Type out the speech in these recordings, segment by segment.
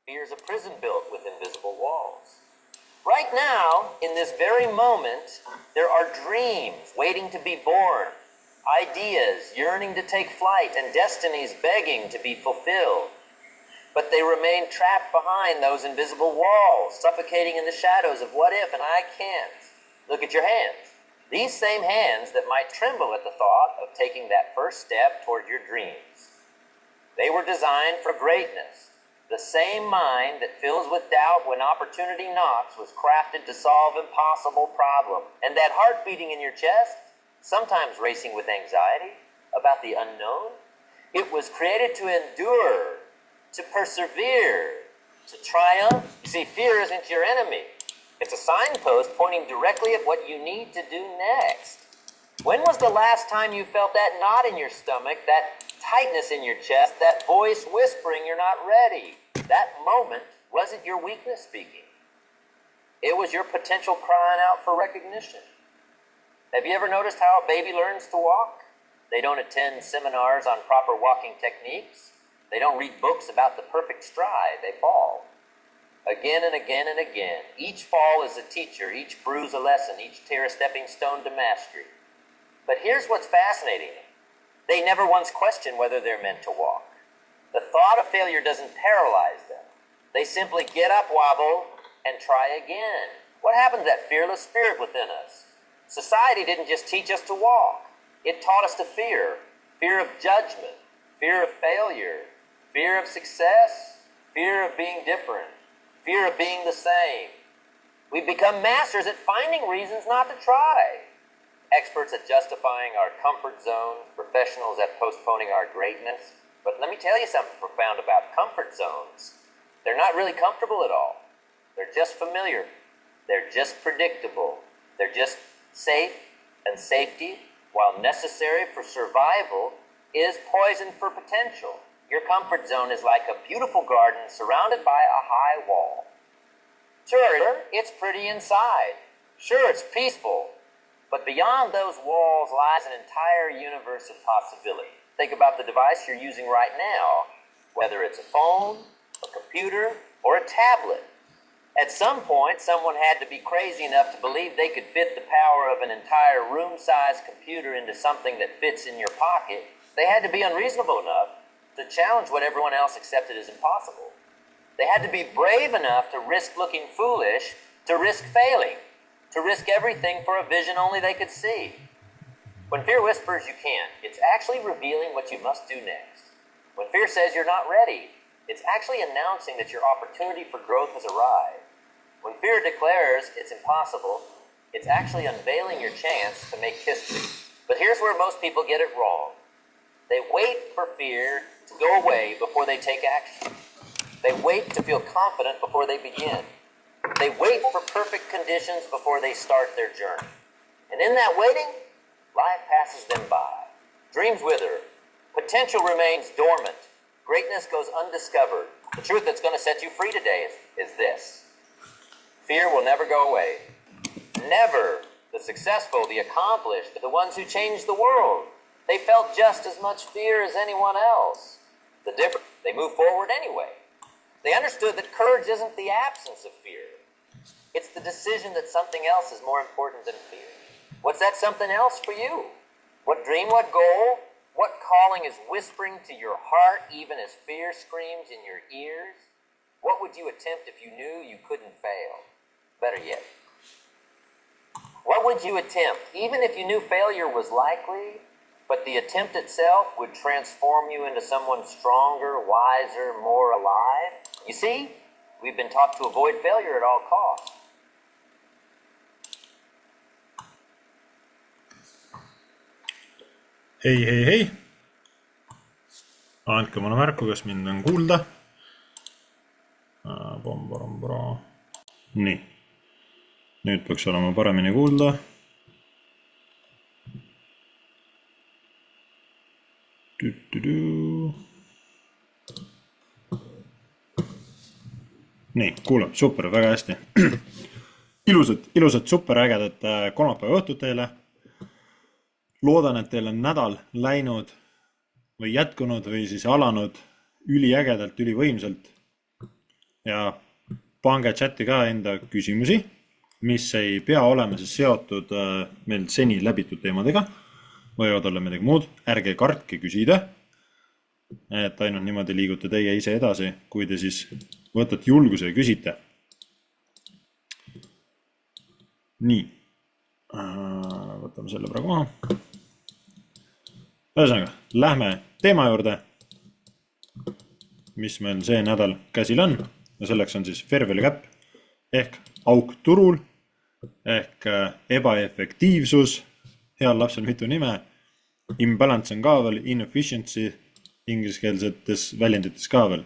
Fear is a prison built with invisible walls. Right now, in this very moment, there are dreams waiting to be born, ideas yearning to take flight, and destinies begging to be fulfilled. But they remain trapped behind those invisible walls, suffocating in the shadows of what if and I can't. Look at your hands. These same hands that might tremble at the thought of taking that first step toward your dreams. They were designed for greatness. The same mind that fills with doubt when opportunity knocks was crafted to solve impossible problems. And that heart beating in your chest, sometimes racing with anxiety about the unknown, it was created to endure, to persevere, to triumph. You see, fear isn't your enemy. It's a signpost pointing directly at what you need to do next. When was the last time you felt that knot in your stomach, that tightness in your chest, that voice whispering you're not ready? That moment wasn't your weakness speaking. It was your potential crying out for recognition. Have you ever noticed how a baby learns to walk? They don't attend seminars on proper walking techniques. They don't read books about the perfect stride. They fall. Again and again and again. Each fall is a teacher, each bruise a lesson, each tear a stepping stone to mastery. But here's what's fascinating. They never once question whether they're meant to walk. The thought of failure doesn't paralyze them. They simply get up, wobble, and try again. What happened to that fearless spirit within us? Society didn't just teach us to walk. It taught us to fear. Fear of judgment, fear of failure, fear of success, fear of being different, fear of being the same. We've become masters at finding reasons not to try. Experts at justifying our comfort zones, professionals at postponing our greatness. But let me tell you something profound about comfort zones. They're not really comfortable at all. They're just familiar. They're just predictable. They're just safe, and safety, while necessary for survival, is poison for potential. Your comfort zone is like a beautiful garden surrounded by a high wall. Sure, it's pretty inside. Sure, it's peaceful. But beyond those walls lies an entire universe of possibility. Think about the device you're using right now, whether it's a phone, a computer, or a tablet. At some point, someone had to be crazy enough to believe they could fit the power of an entire room-sized computer into something that fits in your pocket. They had to be unreasonable enough to challenge what everyone else accepted as impossible. They had to be brave enough to risk looking foolish, to risk failing, to risk everything for a vision only they could see. When fear whispers you can't, it's actually revealing what you must do next. When fear says you're not ready, it's actually announcing that your opportunity for growth has arrived. When fear declares it's impossible, it's actually unveiling your chance to make history. But here's where most people get it wrong. They wait for fear to go away before they take action. They wait to feel confident before they begin. They wait for perfect conditions before they start their journey. And in that waiting, life passes them by. Dreams wither. Potential remains dormant. Greatness goes undiscovered. The truth that's going to set you free today is this. Fear will never go away. Never. The successful, the accomplished, the ones who changed the world. They felt just as much fear as anyone else. The difference, they moved forward anyway. They understood that courage isn't the absence of fear. It's the decision that something else is more important than fear. What's that something else for you? What dream, what goal, what calling is whispering to your heart even as fear screams in your ears? What would you attempt if you knew you couldn't fail? Better yet, what would you attempt even if you knew failure was likely, but the attempt itself would transform you into someone stronger, wiser, more alive? You see, we've been taught to avoid failure at all costs. Hei. Andke mulle märku, kas mind on kuulda. Nii. Nüüd peaks olema paremini kuulda. Nii, kuulab, super, väga hästi. Ilusat superägedat kolmapäeva õhtut teile. Loodan, et teil on nädal läinud või jätkunud või siis alanud üliägedalt, ülivõimsalt. ja pange chati ka enda küsimusi, mis ei pea olema siis seotud meil seni läbitud teemadega, võivad olla midagi muud, ärge kartke küsida, et ainult niimoodi liigute teie ise edasi, kui te siis võtate julguse ja küsite. Nii, võtame selle praegu maha. Ühesõnaga, lähme teema juurde, mis meil see nädal käsil on. Ja selleks on siis fair value gap ehk auk turul ehk ebaefektiivsus, heal lapsel mitu nime, imbalance on ka veel, inefficiency ingliskeelsetes väljendites ka veel.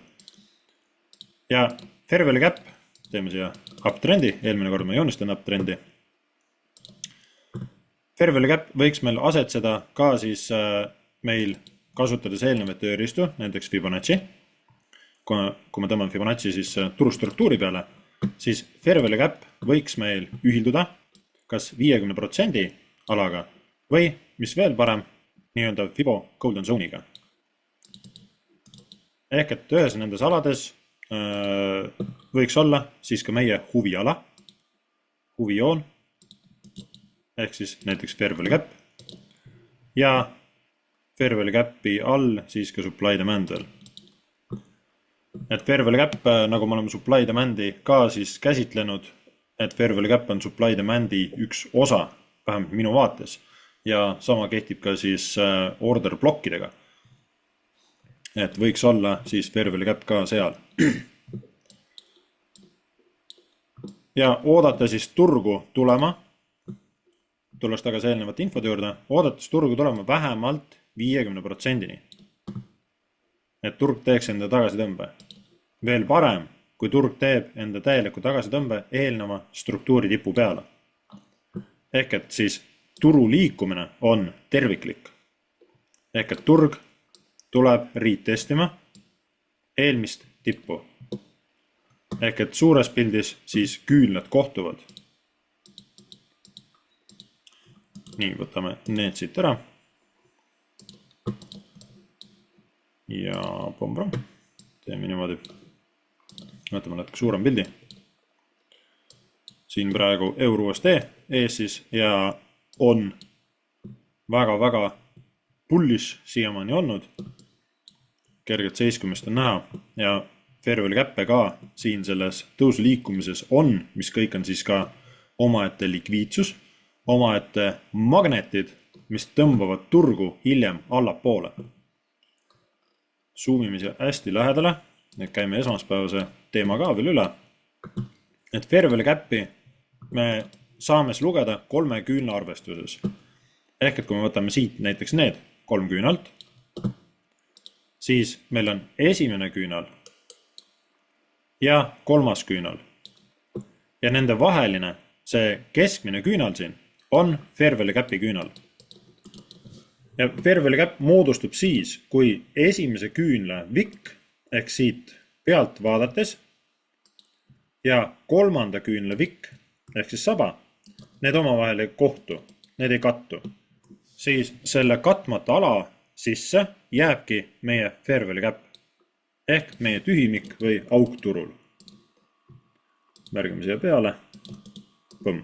Ja fair value gap, teeme siia uptrendi, eelmine kord ma joonistan uptrendi. Fair value gap võiks meil asetseda ka siis meil kasutades eelnevat tööriistu, näiteks Fibonacci. Kui ma tõmban Fibonacci siis turustruktuuri peale, siis fair value gap võiks meil ühilduda kas 50% alaga või, mis veel parem, nii-öelda Fibo golden zone'iga. Ehk et ühes nendes alades võiks olla siis ka meie huviala, huvijoon, ehk siis näiteks fair value gap ja fair value gapi all siis ka supply demand veel. Et fair value gap, nagu me oleme supply demandi ka siis käsitlenud, et fair value gap on supply demandi üks osa, vähemalt minu vaates, ja sama kehtib ka siis order blokkidega. Et võiks olla siis fair value gap ka seal. Ja oodata siis turgu tulema, tulles tagasi eelnevat infot juurde, oodates turgu tulema vähemalt 50%-ni. Et turg teeks enda tagasitõmbe. Veel parem, kui turg teeb enda täieliku tagasitõmbe eelneva struktuuri tipu peale. Ehk et siis turu liikumine on terviklik. Ehk et turg tuleb retestima eelmist tippu. Ehk et suures pildis siis küünlad kohtuvad. Nii, võtame need siit ära. Ja pombram, teeme niimoodi. Võtame natuke suurem pildi. Siin praegu EUR-USD ees siis ja on väga-väga bullish siiamaani olnud. Kergelt seiskumist on näha ja fair value gap'e ka siin selles tõusu liikumises on, mis kõik on siis ka omaette likviidsus, omaette magnetid, mis tõmbavad turgu hiljem allapoole. Zoomime siia hästi lähedale, et käime esmaspäevase teema ka veel üle. Et fair value gap'i me saame lugeda 3 küünla arvestuses. Ehk et kui me võtame siit näiteks need 3 küünalt, siis meil on esimene küünal ja 3. küünal. Ja nende vaheline, see keskmine küünal siin, on fair value gap'i küünal. Ja fair value gap moodustub siis, kui esimese küünla vikk, ehk siit pealt vaadates, ja 3. küünla vikk, ehk siis saba, need omavahel ei kohtu, need ei kattu. Siis selle katmata ala sisse jääbki meie fair value gap, ehk meie tühimik või auk turul. Märgime siia peale. Põmm.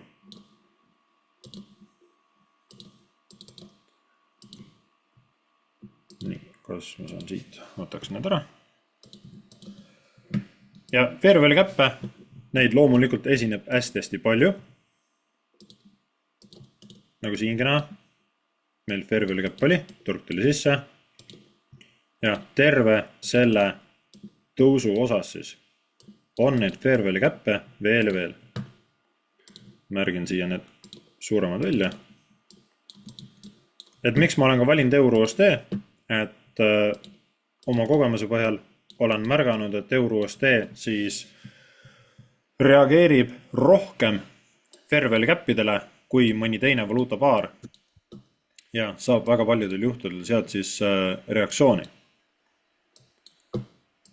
Nii, kas ma saan siit, võtaks need ära. Ja fair value gap'e, neid loomulikult esineb hästi palju. Nagu siingi näha, meil fair value gap oli, turg tuli sisse. Ja terve selle tõusu osas siis on neid fair value gap'e veel ja veel. Märgin siia need suuremad välja. Et miks ma olen ka valinud EUR-USD, et oma kogemuse põhjal olen märganud, et EUR-USD siis reageerib rohkem fair value gap'idele kui mõni teine valuutapaar ja saab väga paljudel juhtudel sealt siis reaktsiooni.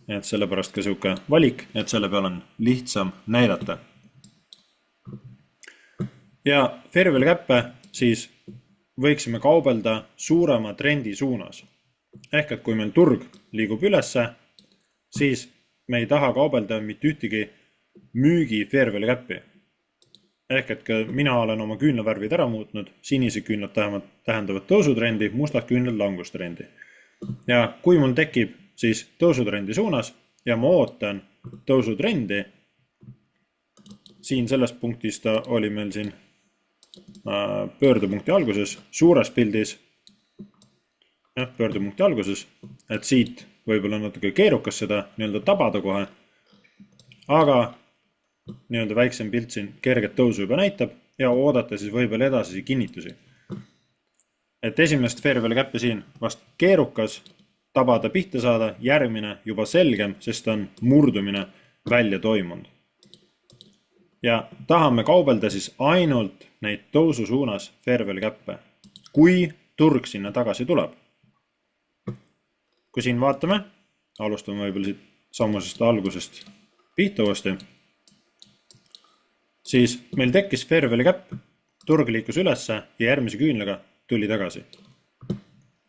Et sellepärast ka siuke valik, et selle peal on lihtsam näidata. Ja fair value gap'e siis võiksime kaubelda suurema trendi suunas. Ehk et kui meil turg liigub ülesse, siis me ei taha kaubelda mitte ühtegi müügi fair value cap'i. Ehk et ka mina olen oma küünlavärvid ära muutnud, sinised küünlad tähendavad tõusutrendi, mustad küünlad langustrendi. Ja kui mul tekib siis tõusutrendi suunas ja ma ootan tõusutrendi, siin selles punktis ta oli meil siin pöördepunkti alguses, suures pildis, pöördepunkti alguses, et siit võib-olla natuke keerukas seda nii-öelda tabada kohe, aga nii-öelda väiksem pilt siin kerget tõusu juba näitab ja oodata siis võib-olla edasisi kinnitusi. Et esimest fair value cap'i siin vast keerukas tabada pihta saada, järgmine juba selgem, sest on murdumine välja toimunud. Ja tahame kaubelda siis ainult neid tõusu suunas fair value cap'e, kui turg sinna tagasi tuleb. Kui siin vaatame, alustame võib-olla siit sammusest algusest pihta uuesti, siis meil tekkis fair value cap, turg liikus ülesse ja järgmise küünlaga tuli tagasi.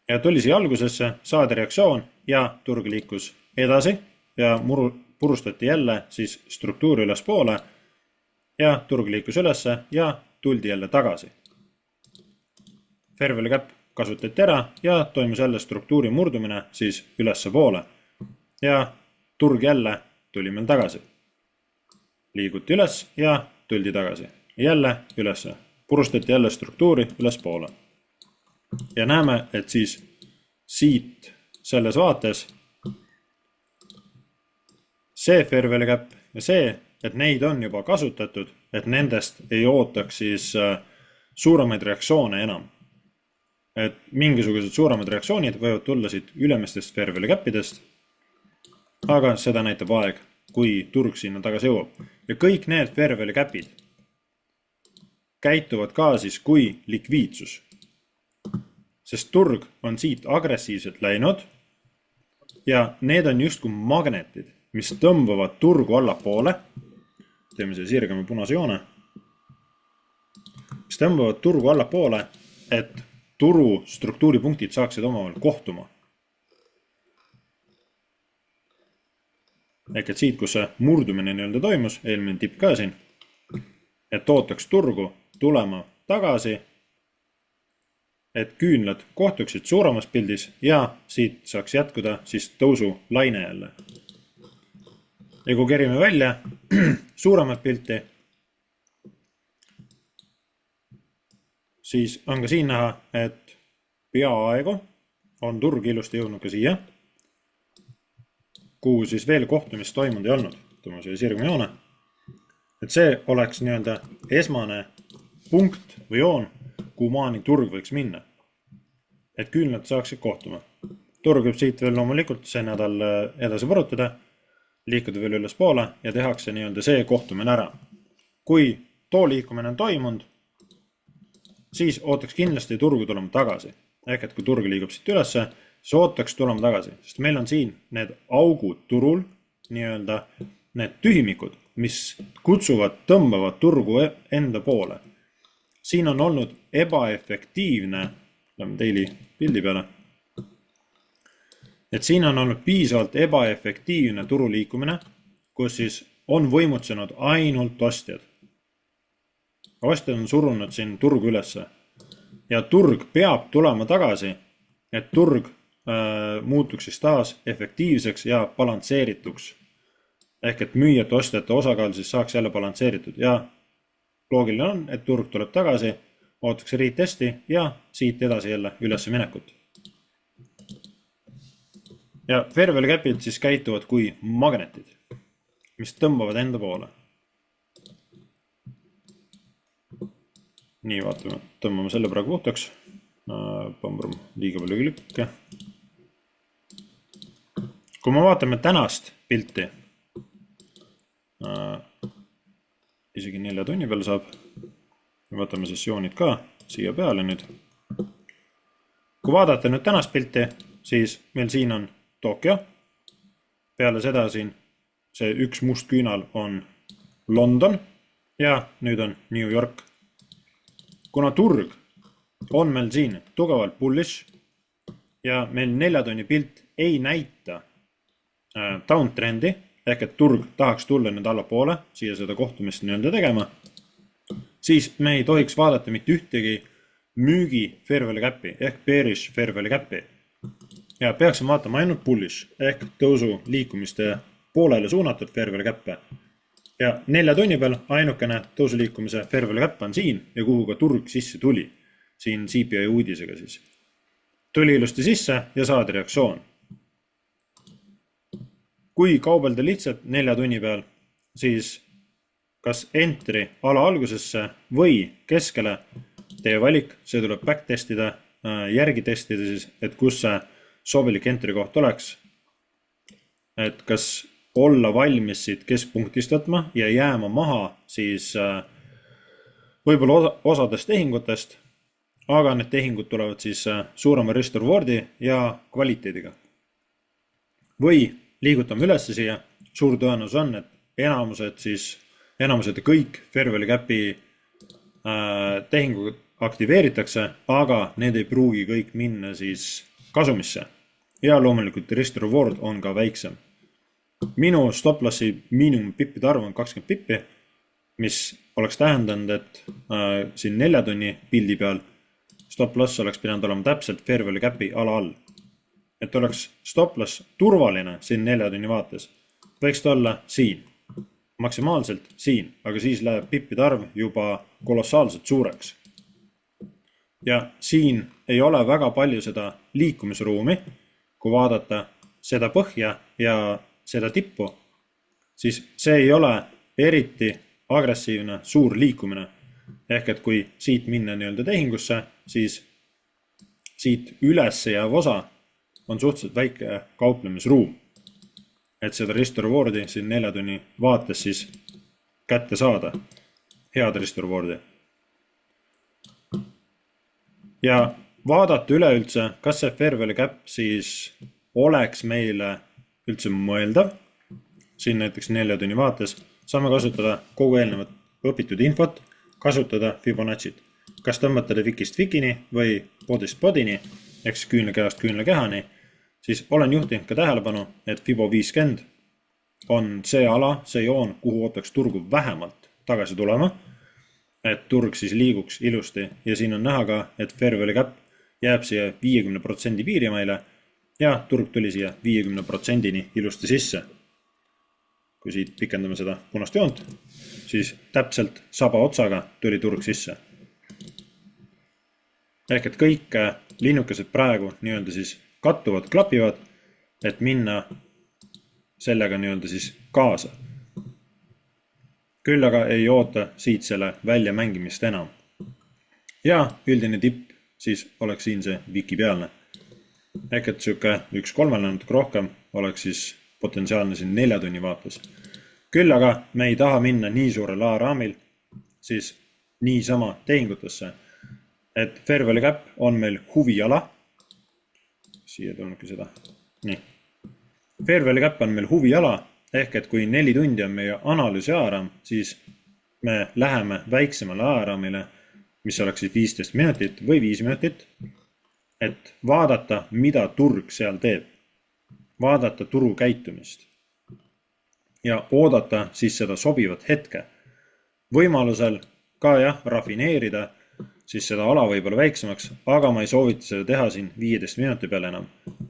Ja tuli siia algusesse, saadi reaktsioon ja turg liikus edasi ja purustati jälle siis struktuuri üles poole ja turg liikus ülesse ja tuldi jälle tagasi. Fair value cap kasutati ära ja toimus jälle struktuuri murdumine siis ülesse poole ja turg jälle tuli meil tagasi. Liiguti üles ja tuldi tagasi. Jälle ülesse. Purustati jälle struktuuri üles poole. Ja näeme, et siis siit selles vaates see fair value cap ja see, et neid on juba kasutatud, et nendest ei ootaks siis suuremaid reaktsioone enam. Et mingisugused suuremad reaktsioonid võivad tulla siit ülemistest fair value cap'idest, aga seda näitab aeg, kui turg sinna tagasi jõuab. Ja kõik need fair value cap'id käituvad ka siis kui likviidsus. Sest turg on siit agressiivselt läinud ja need on justkui magnetid, mis tõmbavad turgu allapoole. Teeme see sirgema punase joone. Mis tõmbavad turgu allapoole, et turu struktuuripunktid saaksid omavahel kohtuma. Ehk et siit, kus see murdumine nii-öelda toimus, eelmine tipp ka siin, et ootaks turgu tulema tagasi, et küünlad kohtuksid suuremas pildis ja siit saaks jätkuda siis tõusu laine jälle. Ja kui kerime välja suuremat pilti, siis on ka siin näha, et peaaegu on turg ilusti jõudnud ka siia, kuhu siis veel kohtumist toimunud ei olnud. Tõmme see sirgma joone. Et see oleks nii-öelda esmane punkt või joon, kuhu maani turg võiks minna. Et küünlad saaksid kohtuma. Turg võib siit veel loomulikult see nädal edasi võrutada, liikuda veel üles poole ja tehakse nii-öelda see kohtumine ära. Kui too liikumine on toimunud, siis ootaks kindlasti turgu tulema tagasi. Ehk et kui turg liigub siit ülesse, siis ootaks tulema tagasi. Sest meil on siin need augud turul, nii-öelda need tühimikud, mis kutsuvad, tõmbavad turgu enda poole. Siin on olnud ebaefektiivne, lähme daily pildi peale, et siin on olnud piisavalt ebaefektiivne turu liikumine, kus siis on võimutsenud ainult ostjad. Ostjad on surunud siin turgu ülesse ja turg peab tulema tagasi, et turg muutuks siis taas efektiivseks ja balansseerituks. Ehk et müüjate ostjate osakaal siis saaks jälle balansseeritud ja loogiline on, et turg tuleb tagasi, ootakse retesti ja siit edasi jälle ülesse minekut. Ja fair value cap'id siis käituvad kui magnetid, mis tõmbavad enda poole. Nii, vaatame, tõmbame selle praegu puhtaks. Liiga palju klikke. Kui me vaatame tänast pilti, isegi 4 tunni peale saab, vaatame sessioonid ka siia peale nüüd. Kui vaadata nüüd tänast pilti, siis meil siin on Tokyo. Peale seda siin see üks must küünal on London ja nüüd on New York. Kuna turg on meil siin tugevalt bullish ja meil 4 tunni pilt ei näita downtrendi, ehk et turg tahaks tulla nüüd allapoole, siia seda kohtumist nii-öelda tegema, siis me ei tohiks vaadata mitte ühtegi müügi fair value gap'i ehk bearish fair value gap'i. Ja peaksime vaatama ainult bullish ehk tõusu liikumiste poolele suunatud fair value gap'e. Ja 4 tunni peal ainukene tõusu liikumise fair value gap on siin ja kuhu ka turg sisse tuli. Siin CPI uudisega siis. Tuli ilusti sisse ja saadi reaktsioon. Kui kaubelda lihtsalt 4 tunni peal, siis kas entry ala algusesse või keskele, teie valik, see tuleb back testida, järgi testida siis, et kus see sobilik entry koht oleks. Et kas olla valmis siit keskpunktist võtma ja jääma maha siis võib-olla osadest tehingutest, aga need tehingud tulevad siis suurema risk rewardi ja kvaliteediga. Või liigutame üles siia, suur tõenäosus on, et enamused kõik fair value gap'i tehingud aktiveeritakse, aga need ei pruugi kõik minna siis kasumisse. Ja loomulikult risk reward on ka väiksem. Minu stop lossi miinimum pippide arv on 20 pippi, mis oleks tähendanud, et siin 4 tunni pildi peal stop loss oleks pidanud olema täpselt fair value gap'i ala all. Et oleks stop loss turvaline siin 4 tunni vaates, võiks ta olla siin, maksimaalselt siin, aga siis läheb pippide arv juba kolossaalselt suureks. Ja siin ei ole väga palju seda liikumisruumi, kui vaadata seda põhja ja seda tippu, siis see ei ole eriti agressiivne suur liikumine. Ehk et kui siit minna nii-öelda tehingusse, siis siit üles jääv osa on suhteliselt väike kauplemisruum. Et seda risk rewardi siin 4 tunni vaates siis kätte saada. Head risk rewardi. Ja vaadata üleüldse, kas see fair value gap siis oleks meile üldse mõeldav. Siin näiteks 4 tunni vaates saame kasutada kogu eelnevat õpitud infot, kasutada Fibonacci't. Kas tõmmata ta vikist vikini või podist podini, ehk küünlakehast küünlakehani, siis olen juhtinud ka tähelepanu, et Fibo 50 on see ala, see joon, kuhu ootaks turgu vähemalt tagasi tulema, et turg siis liiguks ilusti ja siin on näha ka, et fair value gap jääb siia 50% piirimaile ja turg tuli siia 50%-ni ilusti sisse. Kui siit pikendame seda punast joont, siis täpselt saba otsaga tuli turg sisse. Ehk et kõik linnukesed praegu nii-öelda siis kattuvad, klapivad, et minna sellega nii-öelda siis kaasa. Küll aga ei oota siit selle välja mängimist enam. Ja üldine tipp siis oleks siin see viki pealne. Ehk et süke 1/3 natuke rohkem oleks siis potentsiaalne siin 4 tunni vaates. Küll aga me ei taha minna nii suurel A-raamil, siis niisama tehingutesse, et fair value gap on meil huviala. Siia tulnudki seda. Nii. Fair value gap on meil huviala, ehk et kui 4 tundi on meie analüüsi A-raam, siis me läheme väiksemale A-raamile, mis oleks siis 15 minutit või 5 minutit, et vaadata, mida turg seal teeb. Vaadata turu käitumist. Ja oodata siis seda sobivat hetke. Võimalusel ka rafineerida siis seda ala võib-olla väiksemaks, aga ma ei soovita seda teha siin 15 minuti peale enam,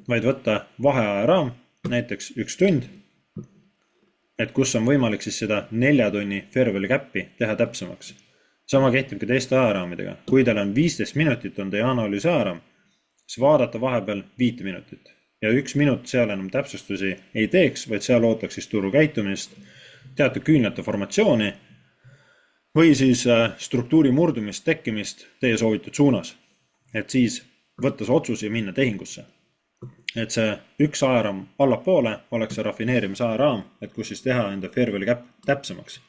vaid võtta vaheaja raam, näiteks 1 tund, et kus on võimalik siis seda 4 tunni fair value gap'i teha täpsemaks. Sama kehtib ka teiste ajaraamidega. Kui teil on 15 minutit on teie analüüsi ajaraam, siis vaadata vahepeal 5 minutit. Ja 1 minut seal enam täpsustusi ei teeks, vaid seal ootaks siis turu käitumist, teatud küünlate formatsiooni või siis struktuuri murdumist, tekkimist teie soovitud suunas. Et siis võttes otsus ja minna tehingusse. Et see 1 ajaraam allapoole oleks see rafineerimise ajaraam, et kus siis teha enda fair value gap täpsemaks.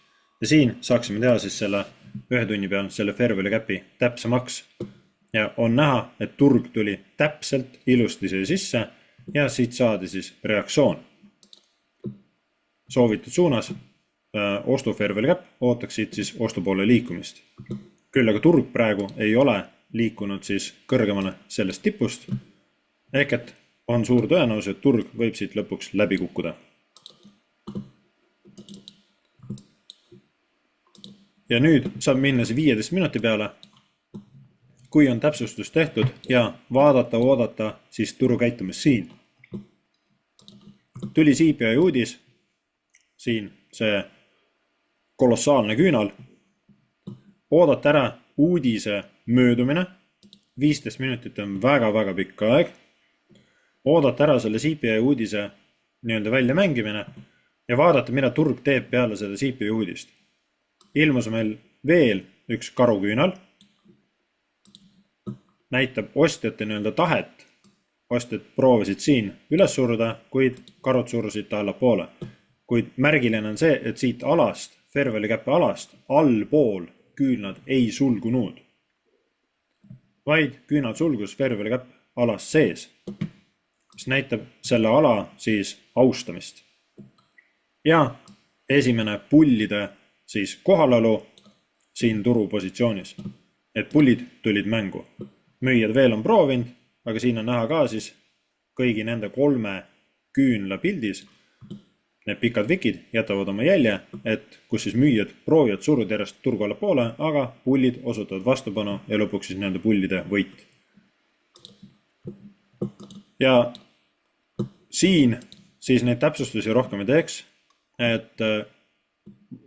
Ja siin saaksime teha siis selle 1 tunni peal selle fair value gap'i täpsemaks. Ja on näha, et turg tuli täpselt ilusti siia sisse ja siit saadi siis reaktsioon. Soovitud suunas ostu fair value gap ootaks siit siis ostu poole liikumist. Küll aga turg praegu ei ole liikunud siis kõrgemale sellest tipust, ehk et on suur tõenäosus, et turg võib siit lõpuks läbi kukkuda. Ja nüüd saab minna see 15 minuti peale, kui on täpsustus tehtud ja vaadata, oodata siis turu käitumist siin. Tuli CPI uudis, siin see kolossaalne küünal, oodata ära uudise möödumine, 15 minutit on väga-väga pikk aeg, oodata ära selle CPI uudise nii-öelda välja mängimine ja vaadata, mida turg teeb peale seda CPI uudist. Ilmus meil veel üks karuküünal, näitab ostjate nii-öelda tahet. Ostjad proovisid siin üles suruda, kuid karud surusid ta allapoole. Kuid märgiline on see, et siit alast, fair value gap'i alast, allpool küünlad ei sulgunud, vaid küünal sulgus fair value gap alas sees, mis näitab selle ala siis austamist. Ja esimene pullide siis kohalolu siin turupositsioonis, et pullid tulid mängu. Müüjad veel on proovinud, aga siin on näha ka siis kõigi nende 3 küünla pildis. Need pikad vikid jätavad oma jälje, et kus siis müüjad proovivad suruda järjest turgu allapoole, aga pullid osutavad vastupanu ja lõpuks siis nende pullide võit. Ja siin siis neid täpsustusi rohkem ei teeks, et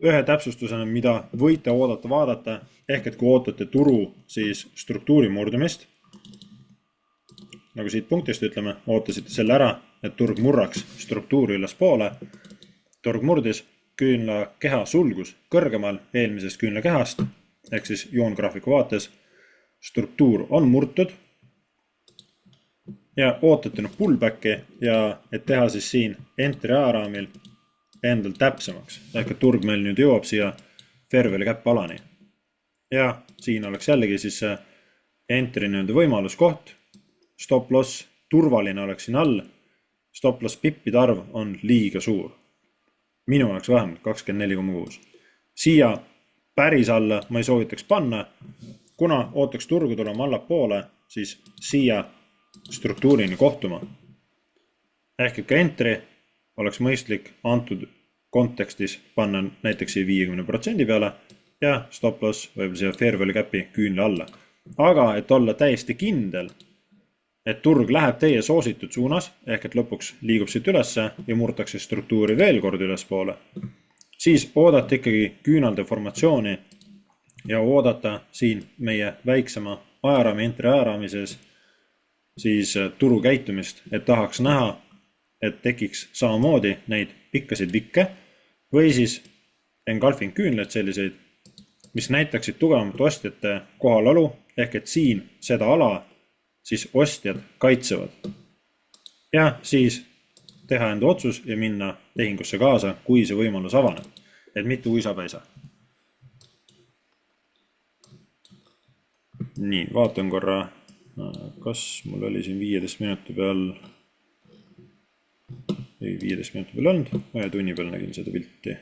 ühe täpsustusena, mida võite oodata vaadata, ehk et kui ootate turu siis struktuuri murdumist, nagu siit punktist ütleme, ootasite selle ära, et turg murraks struktuuri üles poole, turg murdis, küünla keha sulgus kõrgemal eelmisest küünla kehast, ehk siis joongraafiku vaates, struktuur on murtud ja ootate pullbacki ja et teha siis siin entry ajaraamil endal täpsemaks, ehk et turg meil nüüd jõuab siia fair value gap alani. Ja siin oleks jällegi siis see entry nii-öelda võimaluskoht, stop loss turvaline oleks siin all, stop loss pippide arv on liiga suur. Minu jaoks vähemalt 24,6. Siia päris alla ma ei soovitaks panna, kuna ootaks turgu tulema allapoole, siis siia struktuurini kohtuma. Ehk ka entry oleks mõistlik antud kontekstis panna näiteks 50% peale ja stop loss võib siia fair value gap'i küünle alla. Aga et olla täiesti kindel, et turg läheb teie soositud suunas, ehk et lõpuks liigub siit ülesse ja murtakse struktuuri veel kord ülespoole, siis oodata ikkagi küünalde formatsiooni ja oodata siin meie väiksema ajaraami, entry ajaraami sees siis turu käitumist, et tahaks näha, et tekiks samamoodi neid pikkasid vikke või siis engulfing küünleid selliseid, mis näitaksid tugevamat ostjate kohalolu, ehk et siin seda ala siis ostjad kaitsevad. Ja siis teha enda otsus ja minna tehingusse kaasa, kui see võimalus avaneb, et mitte uisapäisa. Nii, vaatan korra, kas mul oli siin 15 minuti peal, ei 15 minuti peal olnud, ühe tunni peal nägin seda pilti.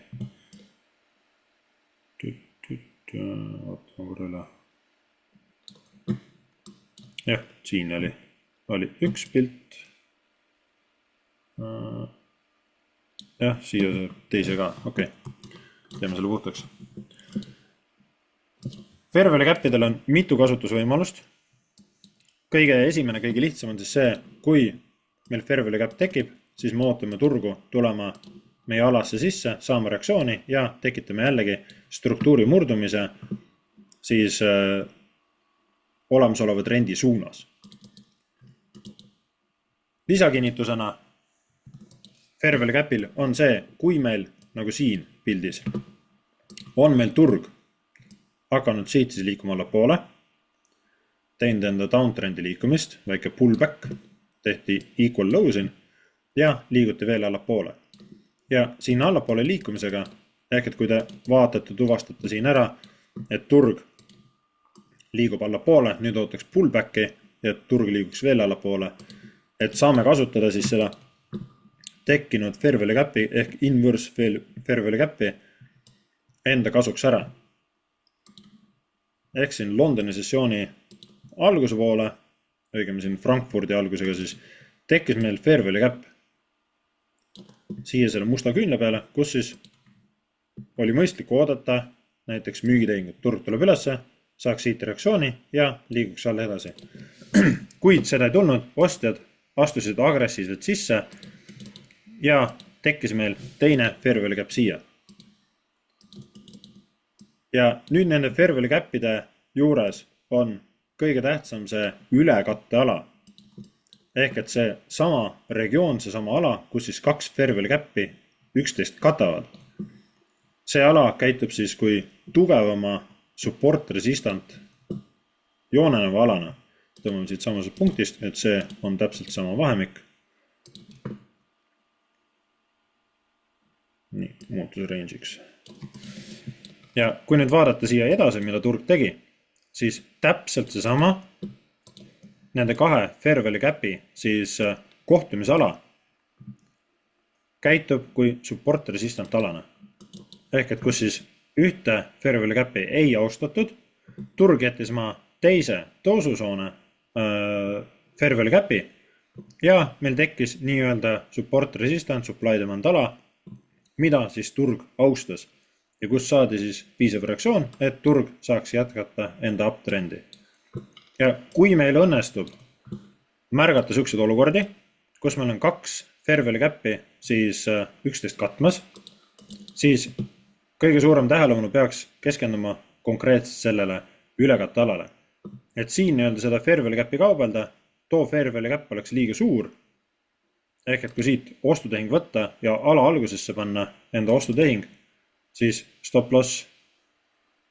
Vaatan korra üle. Jah, siin oli üks pilt. Jah, siia teise ka, okei. Teeme selle puhtaks. Fair value gap'idel on mitu kasutusvõimalust. Kõige esimene, kõige lihtsam on siis see, kui meil fair value gap tekib, siis me ootame turgu tulema meie alasse sisse, saama reaktsiooni ja tekitame jällegi struktuuri murdumise siis olemasoleva trendi suunas. Lisakinnitusena fair value gap'il on see, kui meil, nagu siin pildis, on meil turg hakanud siit siis liikuma allapoole, teinud enda downtrendi liikumist, väike pullback, tehti equal low siin ja liiguti veel allapoole. Ja siin allapoole liikumisega, ehk et kui te vaatate, tuvastate siin ära, et turg liigub allapoole, nüüd ootaks pullbacki ja turg liiguks veel allapoole, et saame kasutada siis seda tekkinud fair value gap'i ehk inverse fair value gap'i enda kasuks ära. Ehk siin Londoni sessiooni alguse poole, õigem siin Frankfurdi algusega siis, tekkis meil fair value gap siia selle musta küünle peale, kus siis oli mõistlik oodata näiteks müügitehingut, turg tuleb ülesse, saaks siit reaktsiooni ja liiguks alla edasi. Kuid seda ei tulnud, ostjad astusid agressiivselt sisse ja tekkis meil teine fair value gap siia. Ja nüüd nende fair value gap'ide juures on kõige tähtsam see ülekatteala. Ehk et see sama regioon, see sama ala, kus siis kaks fair value gap'i üksteist katavad. See ala käitub siis kui tugevama support resistant jooneneva alana. Tõmbame siit samasest punktist, et see on täpselt sama vahemik. Nii, muutus range'iks. Ja kui nüüd vaadata siia edasi, mida turg tegi, siis täpselt see sama nende kahe fair value gap'i siis kohtumisala käitub kui support resistant alana. Ehk et kus siis ühte fair value gap'i ei austatud, turg jättis maa teise tõususoone fair value gap'i ja meil tekkis nii-öelda support resistant supply demand ala, mida siis turg austas ja kus saadi siis piisav reaktsioon, et turg saaks jätkata enda uptrendi. Ja kui meil õnnestub märgata selliseid olukordi, kus meil on kaks fair value gap'i siis üksteist katmas, siis kõige suurem tähelepanu peaks keskenduma konkreetselt sellele ülekattealale. Et siin nii-öelda seda fair value gap'i kaubelda, too fair value gap oleks liiga suur. Ehk et kui siit ostutehing võtta ja ala algusesse panna enda ostutehing, siis stop loss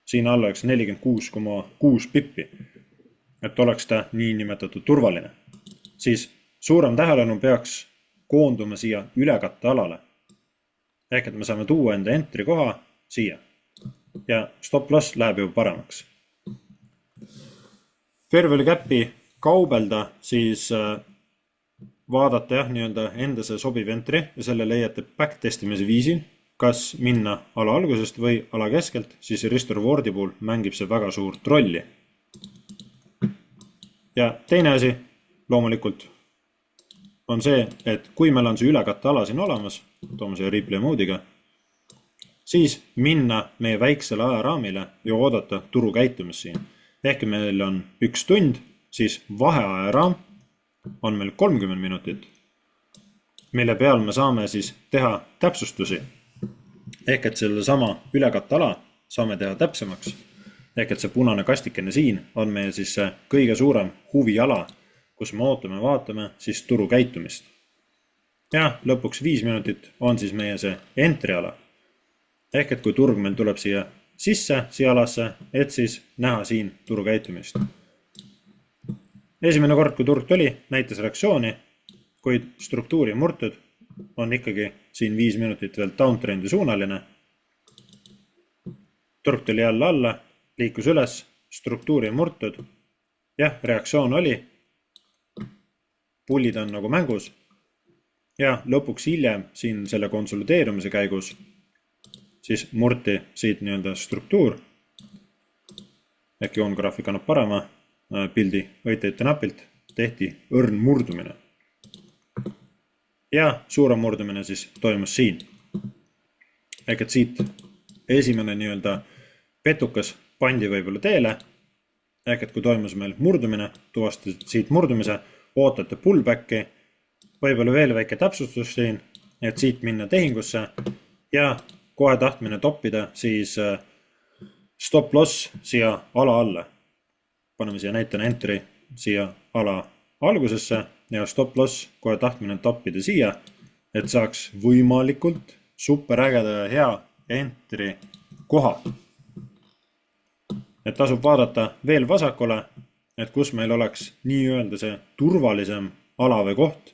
siin alla oleks 46,6 pippi. Et oleks ta nii nimetatud turvaline. Siis suurem tähelepanu peaks koonduma siia ülekattealale. Ehk et me saame tuua enda entry koha siia. Ja stop loss läheb juba paremaks. Fair value gap'i kaubelda siis vaadata nii-öelda enda see sobiv entry ja selle leiate backtestimise viisil, kas minna ala algusest või ala keskelt, siis risk reward'i puhul mängib see väga suurt rolli. Ja teine asi loomulikult on see, et kui meil on see ülekatteala siin olemas, toome siia replay moodiga, siis minna meie väiksele ajaraamile ja oodata turu käitumist siin. Ehk meil on 1 tund, siis vaheajaraam on meil 30 minutit, mille peal me saame siis teha täpsustusi. Ehk et selle sama ülekatteala saame teha täpsemaks. Ehk et see punane kastikene siin on meie siis see kõige suurem huviala, kus me ootame, vaatame siis turu käitumist. Ja lõpuks 5 minutit on siis meie see entry ala. Ehk et kui turg meil tuleb siia sisse, siia alasse, et siis näha siin turu käitumist. Esimene kord, kui turg tuli, näitas reaktsiooni, kuid struktuuri murtud on ikkagi siin 5 minutit veel downtrendi suunaline. Turg tuli jälle alla, liikus üles, struktuuri murtud. Jah, reaktsioon oli, pullid on nagu mängus ja lõpuks hiljem siin selle konsolideerumise käigus siis murti siit nii-öelda struktuur. Ehk joongraafik annab parema pildi õitajate napilt, tehti õrn murdumine. Ja suurem murdumine siis toimus siin. Ehk et siit esimene nii-öelda petukas pandi võib-olla teele. Ehk et kui toimus meil murdumine, tuvastasid siit murdumise, ootate pullbacki, võib-olla veel väike täpsustus siin, et siit minna tehingusse ja kohe tahtmine toppida siis stop loss siia ala alla. Paneme siia näitena entry siia ala algusesse ja stop loss kohe tahtmine toppida siia, et saaks võimalikult superägeda ja hea entry koha. Et tasub vaadata veel vasakule, et kus meil oleks nii-öelda see turvalisem ala või koht,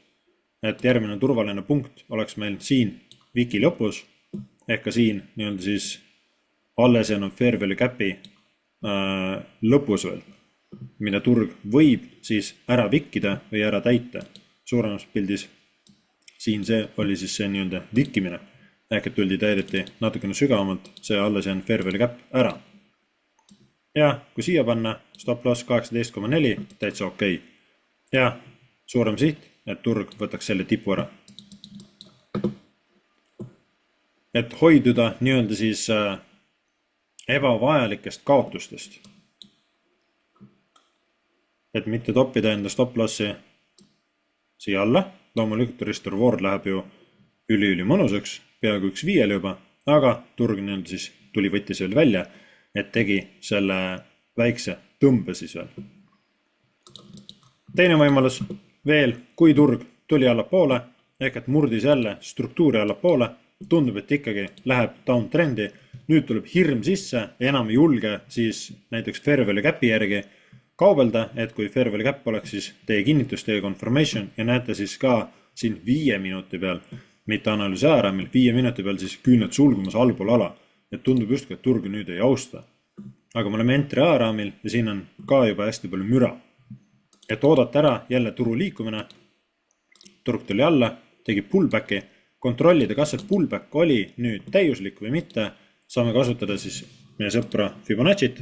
et järgmine turvaline punkt oleks meil siin wiki lõpus, ehk ka siin nii-öelda siis alles jäänud fair value gap'i lõpus veel, mida turg võib siis ära vikkida või ära täita. Suuremas pildis siin see oli siis see nii-öelda vikkimine, ehk et tuldi täideti natukene sügavamalt see alles jäänud fair value gap ära. Ja kui siia panna stop loss 18,4, täitsa okei. Ja suurem siht, et turg võtaks selle tipu ära. Et hoiduda nii-öelda siis ebavajalikest kaotustest. Et mitte toppida enda stop-lossi siia alla. Loomulikult Restore Ward läheb ju üli mõnusaks, peaaegu 1.5 juba, aga turg siis tuli võttis veel välja, et tegi selle väikse tõmbe siis veel. Teine võimalus veel, kui turg tuli allapoole, ehk et murdis jälle struktuuri allapoole, tundub, et ikkagi läheb downtrendi, nüüd tuleb hirm sisse, enam ei julge siis näiteks fair value cap'i järgi kaubelda, et kui fair value cap oleks siis teie kinnitus, teie confirmation ja näete siis ka siin 5 minuti peal, mitte analüüsi ajaraamil, 5 minuti peal siis küüned sulgumas allpool ala, et tundub justkui, et turg nüüd ei austa. Aga me oleme entry ajaraamil ja siin on ka juba hästi palju müra. Et oodata ära jälle turu liikumine, turg tuli alla, tegi pullbacki, kontrollida, kas see pullback oli nüüd täiuslik või mitte, saame kasutada siis meie sõpra Fibonacci't,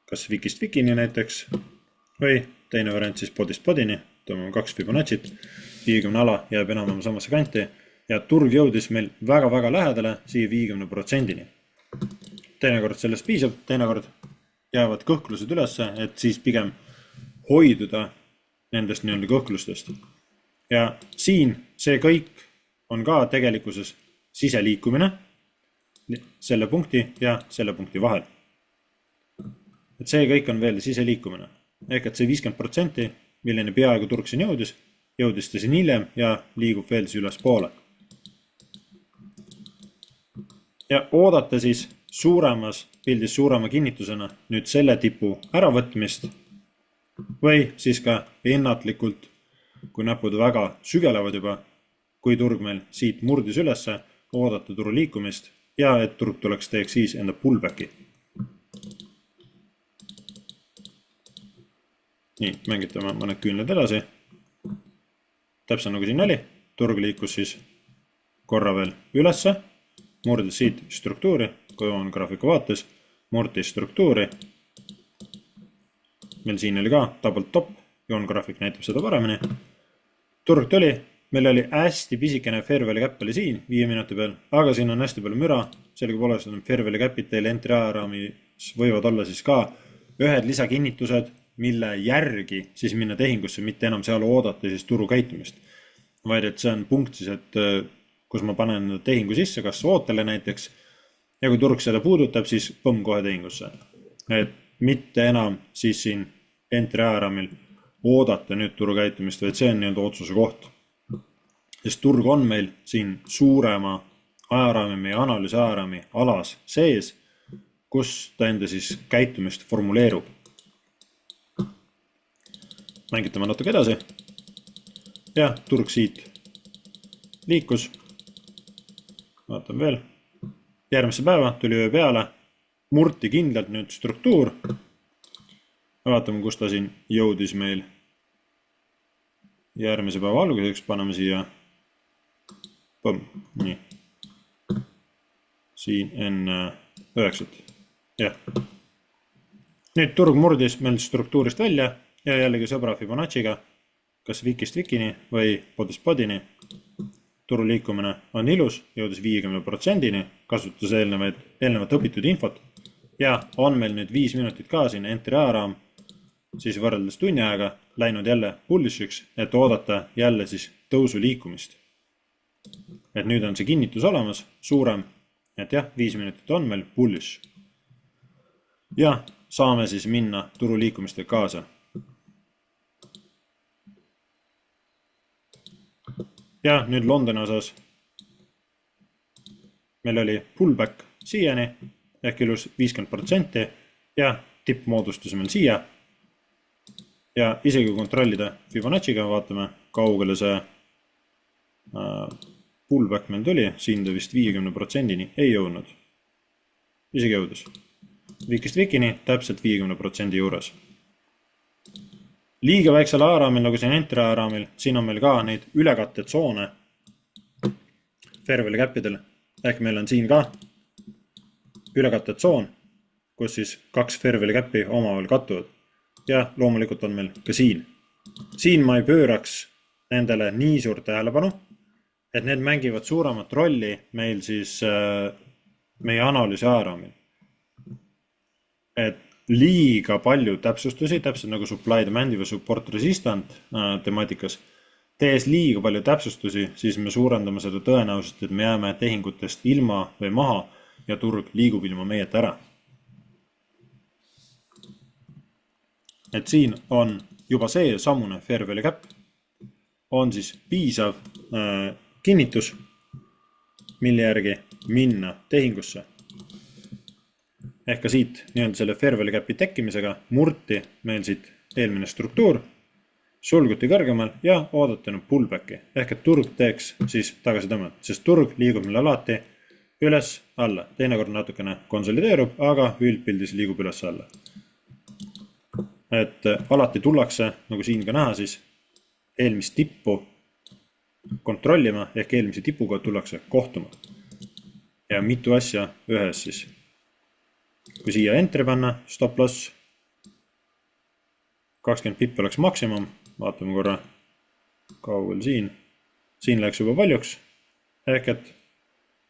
kas Wikist Wikini näiteks, või teine variant siis podist podini, tõmbame 2 Fibonacci't, 50 ala jääb enam samasse kanti ja turg jõudis meil väga-väga lähedale siia 50%-ni. Teinekord sellest piisab, teinekord jäävad kõhklused ülesse, et siis pigem hoiduda nendest nii-öelda kõhklustest. Ja siin see kõik on ka tegelikkuses siseliikumine selle punkti ja selle punkti vahel. Et see kõik on veel siseliikumine. Ehk et see 50%, milline peaaegu turg siin jõudis ta siin hiljem ja liigub veel siis üles poole. Ja oodata siis suuremas pildis suurema kinnitusena nüüd selle tipu äravõtmist või siis ka ennatlikult, kui näpud väga sügelevad juba, kui turg meil siit murdis ülesse, oodata turu liikumist ja et turg tuleks teeks siis enda pullbacki. Nii, mängitame mõned küünled edasi. Täpselt nagu siin oli, turg liikus siis korra veel ülesse, murdis siit struktuuri, kui on graafiku vaates, murdis struktuuri. Meil siin oli ka double top, joongraafik näitab seda paremini. Turg tuli, meil oli hästi pisikene fair value cap oli siin 5 minuti peal, aga siin on hästi palju müra, sellegipoolest on fair value cap'id teil entry ajaraamis võivad olla siis ka ühed lisakinnitused, mille järgi siis minna tehingusse, mitte enam seal oodata siis turu käitumist. Vaid et see on punkt siis, et kus ma panen tehingu sisse, kas ootele näiteks, ja kui turg seda puudutab, siis põmm kohe tehingusse. Et mitte enam siis siin entry ajaraamil oodata nüüd turu käitumist, vaid see on nii-öelda otsuse koht. Sest turg on meil siin suurema ajaraami, meie analüüsi ajaraami alas sees, kus ta enda siis käitumist formuleerub. Mängitame natuke edasi. Ja turg siit liikus. Vaatame veel. Järgmisse päeva tuli öö peale. Murti kindlalt nüüd struktuur. Vaatame, kus ta siin jõudis meil. Järgmise päeva alguseks paneme siia. Põmm. Nii. Siin enne 9. Jah. Nüüd turg murdis meil struktuurist välja. Ja jällegi sõbra Fibonacciga, kas Wikist Wikini või podist podini. Turu liikumine on ilus, jõudis 50%-ni, kasutas eelnevat õpitud infot. Ja on meil nüüd 5 minutit ka siin entry ajaraam, siis võrreldes tunni aega läinud jälle bullishiks, et oodata jälle siis tõusu liikumist. Et nüüd on see kinnitus olemas, suurem, et jah, 5 minutit on meil bullish. Ja saame siis minna turu liikumistega kaasa. Ja nüüd Londoni osas meil oli pullback siiani ehk ilus 50% ja tipp moodustus meil siia. Ja isegi kontrollida Fibonacciga, vaatame kaugele see pullback meil tuli, siin ta vist 50%-ni ei jõudnud. Isegi jõudis. Wikist Wikini täpselt 50% juures. Liiga väiksel ajaraamil, nagu siin entry ajaraamil, siin on meil ka neid ülekatte tsoone fair value cap'idel. Ehk meil on siin ka ülekatte tsoon, kus siis 2 fair value cap'i omavahel kattuvad. Ja loomulikult on meil ka siin. Siin ma ei pööraks nendele nii suurt tähelepanu, et need mängivad suuremat rolli meil siis meie analüüsi ajaraamil. Et liiga palju täpsustusi, täpselt nagu supply demand'i või support resistant temaatikas, tees liiga palju täpsustusi, siis me suurendame seda tõenäosust, et me jääme tehingutest ilma või maha ja turg liigub ilma meieta ära. Et siin on juba see sammune fair value gap on siis piisav kinnitus, mille järgi minna tehingusse. Ehk ka siit nii-öelda selle fair value gap'i tekkimisega murti meil siit eelmine struktuur, sulguti kõrgemal ja oodati pullbacki. Ehk et turg teeks siis tagasi tõmmata, sest turg liigub meil alati üles alla. Teinekord natukene konsolideerub, aga üldpildis liigub üles alla. Et alati tullakse, nagu siin ka näha, siis eelmist tippu kontrollima, ehk eelmise tipuga tullakse kohtuma. Ja mitu asja ühes siis. Kui siia entry panna, stop loss, 20 pippi oleks maksimum, vaatame korra kaugel siin. Siin läks juba paljuks, ehk et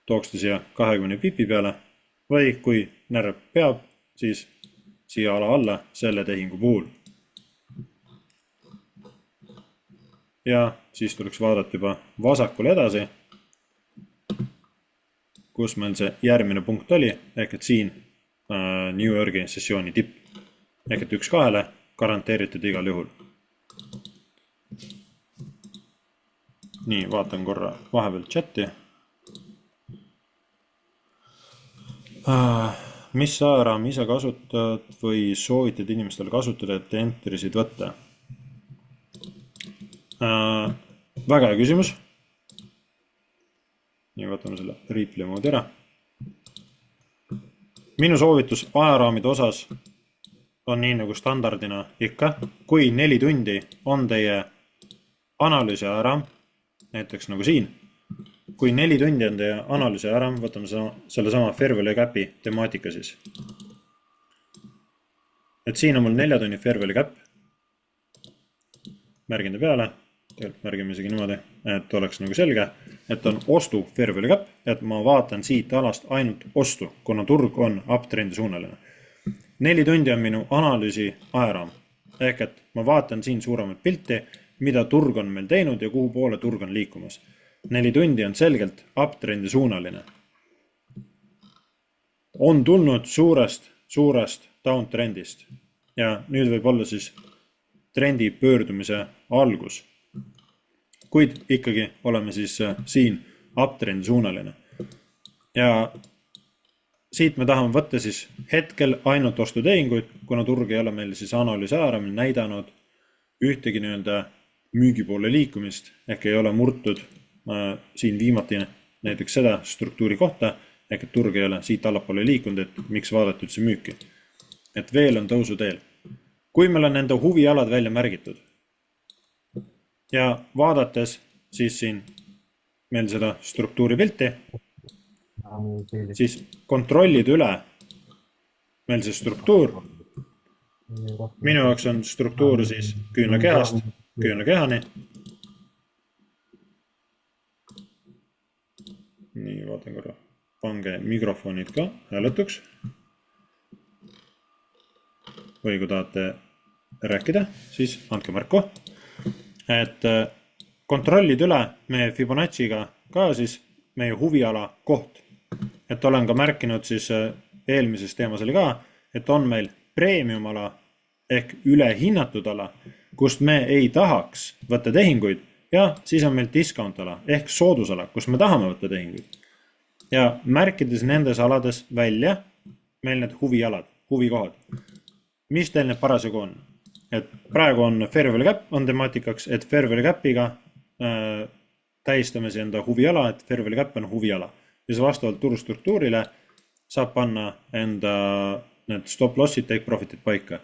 tooks ta siia 20 pipi peale või kui närv peab, siis siia ala alla selle tehingu puhul. Ja siis tuleks vaadata juba vasakule edasi, kus meil see järgmine punkt oli, ehk et siin New Yorgi sessiooni tipp. Ehk et 1-2 garanteeritud igal juhul. Nii, vaatan korra vahepeal chati. Mis ajaraami ise kasutad või soovitad inimestel kasutada, et entrysid võtta? Väga hea küsimus. Nii, vaatame selle replay moodi ära. Minu soovitus ajaraamide osas on nii nagu standardina ikka. Kui 4 tundi on teie analüüsi ajaraam, näiteks nagu siin, kui 4 tundi on teie analüüsi ajaraam, võtame selle sama fair value gap'i temaatika siis. Et siin on mul 4 tunni fair value gap. Märgin ta peale. Märgime isegi niimoodi, et oleks nagu selge, et on ostu fair value gap, et ma vaatan siit alast ainult ostu, kuna turg on uptrendi suunaline. 4 tundi on minu analüüsi ajaraam, ehk et ma vaatan siin suuremat pilti, mida turg on meil teinud ja kuhu poole turg on liikumas. 4 tundi on selgelt uptrendi suunaline. On tulnud suurest downtrendist ja nüüd võib olla siis trendi pöördumise algus. Kuid ikkagi oleme siis siin uptrendi suunaline. Ja siit me tahame võtta siis hetkel ainult ostutehinguid, kuna turg ei ole meil siis analüüsi ajaraamil näidanud ühtegi nii-öelda müügipoole liikumist, ehk ei ole murtud siin viimati näiteks seda struktuuri kohta, ehk et turg ei ole siit allapoole liikunud, et miks vaadata üldse müüki. Et veel on tõusu teel. Kui meil on nende huvialad välja märgitud, ja vaadates siis siin meil seda struktuuri pilti, siis kontrollid üle meil see struktuur. Minu jaoks on struktuur siis küünlakehast küünlakehani. Nii, vaatan korra. Pange mikrofonid ka hääletuks. Või kui tahate rääkida, siis andke märku. Et kontrollid üle meie Fibonacciga ka siis meie huviala koht. Et olen ka märkinud siis eelmises teemas oli ka, et on meil premium ala ehk ülehinnatud ala, kust me ei tahaks võtta tehinguid ja siis on meil discount ala ehk soodusala, kus me tahame võtta tehinguid. Ja märkides nendes alades välja meil need huvialad, huvikohad. Mis teil need parasjagu on? Et praegu on fair value gap on temaatikaks, et fair value gap'iga tähistame see enda huviala, et fair value gap on huviala. Ja see vastavalt turustruktuurile saab panna enda need stop lossid, take profitid paika.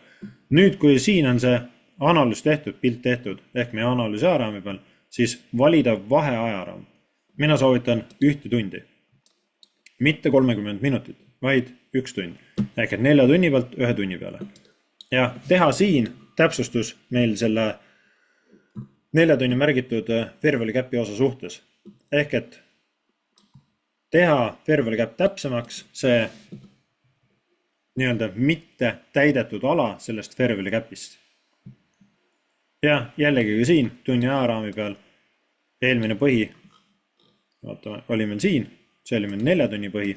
Nüüd, kui siin on see analüüs tehtud, pilt tehtud, ehk meie analüüsi ajaraami peal, siis valida vahe ajaraam. Mina soovitan 1 tundi. Mitte 30 minutit, vaid 1 tund. Ehk et 4 tunni pealt 1 tunni peale. Ja teha siin täpsustus meil selle 4 tunni märgitud fair value gap'i osa suhtes. Ehk et teha fairway gap täpsemaks, see nii-öelda mitte täidetud ala sellest fairway gapist. Ja jällegi ka siin tunni ajaraami peal eelmine põhi, vaatame, oli meil siin, see oli meil 4 tunni põhi.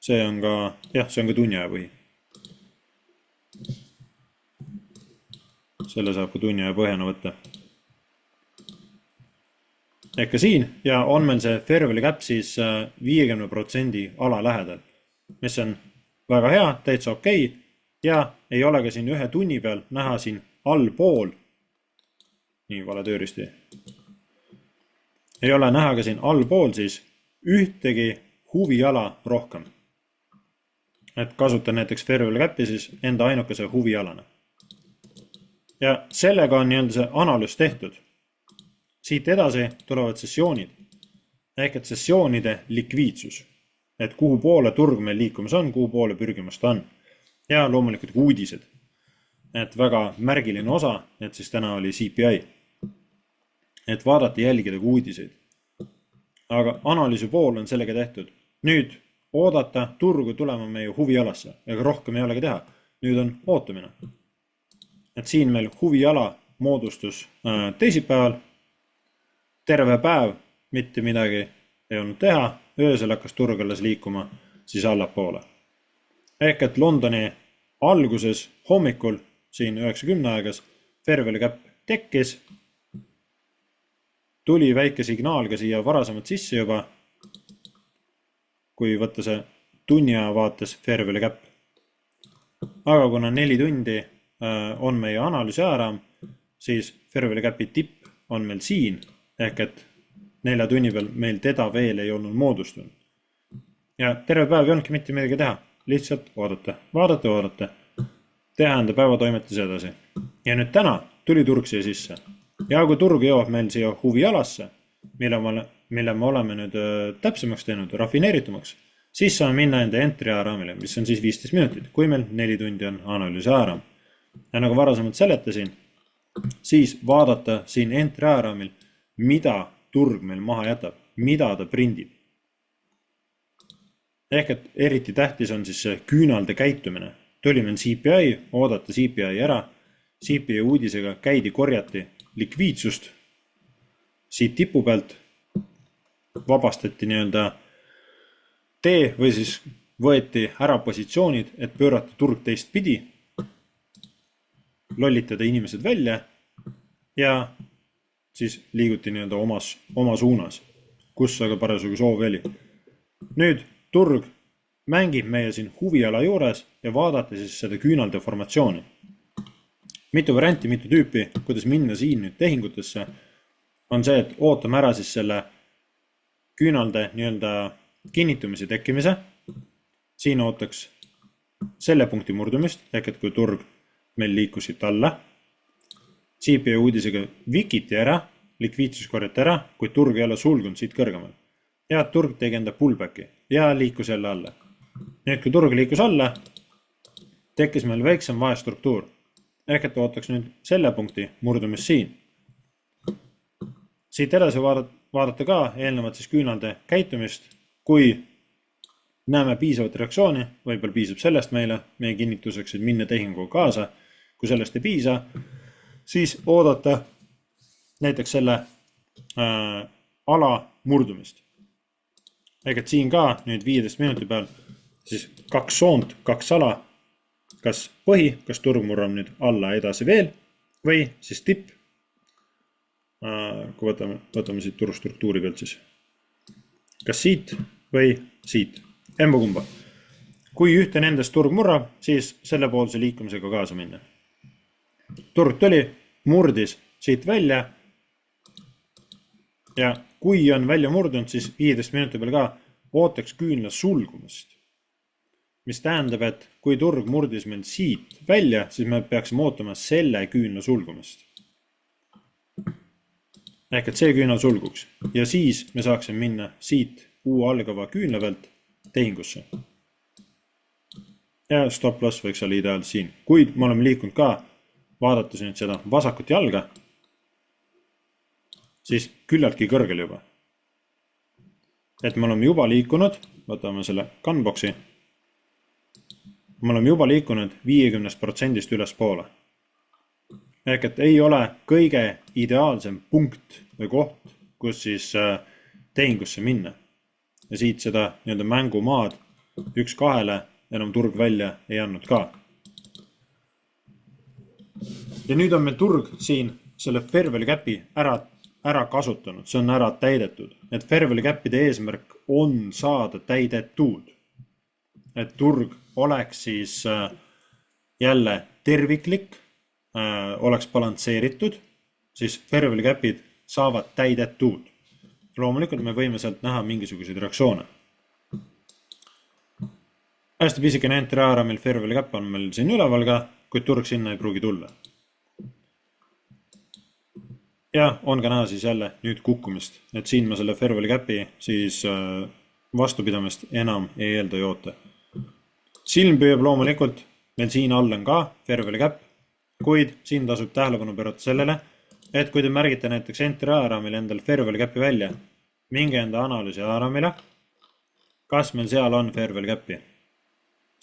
See on ka, see on ka tunni aja põhi. Selle saab ka tunni aja põhjana võtta. Ehk ka siin ja on meil see fairway gap siis 50% ala lähedal, mis on väga hea, täitsa okei. Ja ei ole ka siin 1 tunni peal näha siin allpool, nii vale tööristi, ei ole näha ka siin allpool siis ühtegi huviala rohkem. Et kasutan näiteks fairway gap'i siis enda ainukese huvialana. Ja sellega on nii-öelda see analüüs tehtud. Siit edasi tulevad sessioonid, ehk et sessioonide likviidsus, et kuhu poole turg meil liikumas on, kuhu poole pürgimas ta on. Ja loomulikult uudised, et väga märgiline osa, et siis täna oli CPI, et vaadata jälgida uudiseid. Aga analüüsi pool on sellega tehtud. Nüüd oodata turgu tulema meie huvialasse, ega rohkem ei olegi teha. Nüüd on ootamine. Et siin meil huviala moodustus teisipäeval, terve päev, mitte midagi ei olnud teha, öösel hakkas turg alles liikuma siis allapoole. Ehk et Londoni alguses hommikul siin 90 aegas fairway gap tekkis, tuli väike signaal ka siia varasemalt sisse juba, kui võtta see tunni aja vaates fairway gap. Aga kuna 4 tundi on meie analüüsi ajaraam, siis fairway gapi tipp on meil siin, ehk et 4 tunni peal meil teda veel ei olnud moodustunud. Ja terve päev ei olnudki mitte midagi teha, lihtsalt oodata, vaadata, teha enda päevatoimetus edasi. Ja nüüd täna tuli turg siia sisse. Ja kui turg jõuab meil siia huvialasse, mille me oleme nüüd täpsemaks teinud, rafineeritumaks, siis saame minna enda entry ajaraamile, mis on siis 15 minutit, kui meil 4 tundi on analüüsi ajaraam. Ja nagu varasemalt seletasin, siis vaadata siin entry ajaraamil, mida turg meil maha jätab, mida ta prindib. Ehk et eriti tähtis on siis see küünalde käitumine. Tuli meil CPI, oodata CPI ära, CPI uudisega käidi korjati likviidsust siit tipu pealt, vabastati nii-öelda tee või siis võeti ära positsioonid, et pöörata turg teist pidi, lollitada inimesed välja ja siis liiguti nii-öelda oma suunas, kus aga parasjagu soov oli. Nüüd turg mängib meie siin huviala juures ja vaadata siis seda küünalde formatsiooni. Mitu varianti, mitu tüüpi, kuidas minna siin nüüd tehingutesse, on see, et ootame ära siis selle küünalde nii-öelda kinnitumise tekkimise. Siin ootaks selle punkti murdumist, ehk et kui turg meil liikus siit alla, CPI uudisega vikiti ära, likviidsus korjati ära, kui turg ei ole sulgunud siit kõrgemal. Ja turg tegi enda pullbacki ja liikus jälle alla. Nüüd kui turg liikus alla, tekkis meil väiksem vahestruktuur. Ehk et ootaks nüüd selle punkti murdumist siin. Siit edasi vaadata ka eelnevat siis küünalde käitumist, kui näeme piisavat reaktsiooni, võib-olla piisab sellest meie kinnituseks, et minna tehinguga kaasa. Kui sellest ei piisa, siis oodata näiteks selle ala murdumist. Ehk et siin ka nüüd 15 minuti peal siis 2 soont, 2 ala, kas põhi, kas turg murrab nüüd alla edasi veel või siis tipp, kui võtame siit turustruktuuri pealt siis, kas siit või siit, emba kumba. Kui ühte nendest turg murrab, siis selle poolse liikumisega kaasa minna. Turg tuli, murdis siit välja ja kui on välja murdunud, siis 15 minuti peal ka ootaks küünla sulgumist. Mis tähendab, et kui turg murdis meil siit välja, siis me peaksime ootama selle küünla sulgumist. Ehk et see küünal sulguks. Ja siis me saaksime minna siit algava küünla pealt tehingusse. Ja stop loss võiks olla ideaalselt siin. Kuid me oleme liikunud ka, vaadates nüüd seda vasakut jalga, siis küllaltki kõrgel juba. et me oleme juba liikunud, võtame selle gunboxi, me oleme juba liikunud 50% ülespoole. Ehk et ei ole kõige ideaalsem punkt või koht, kus siis tehingusse minna. Ja siit seda nii-öelda mängumaad 1-2 enam turg välja ei andnud ka. Ja nüüd on meil turg siin selle fair value cap'i ära kasutanud, see on ära täidetud. Et fair value cap'ide eesmärk on saada täidetud. Et turg oleks siis jälle terviklik, oleks balansseeritud, siis fair value cap'id saavad täidetud. Loomulikult me võime sealt näha mingisuguseid reaktsioone. Hästi pisikene entry ARAMil fair value cap on meil siin üleval ka, kuid turg sinna ei pruugi tulla. Ja on ka näha siis jälle nüüd kukkumist, et siin ma selle fair value cap'i siis vastupidamist enam ei eelda ja oota. Silm püüab loomulikult, meil siin all on ka fair value cap, kuid siin tasub tähelepanu pöörata sellele, et kui te märgite näiteks entry ARAMil endal fair value cap'i välja, minge enda analüüsi ARAMile, kas meil seal on fair value cap'i.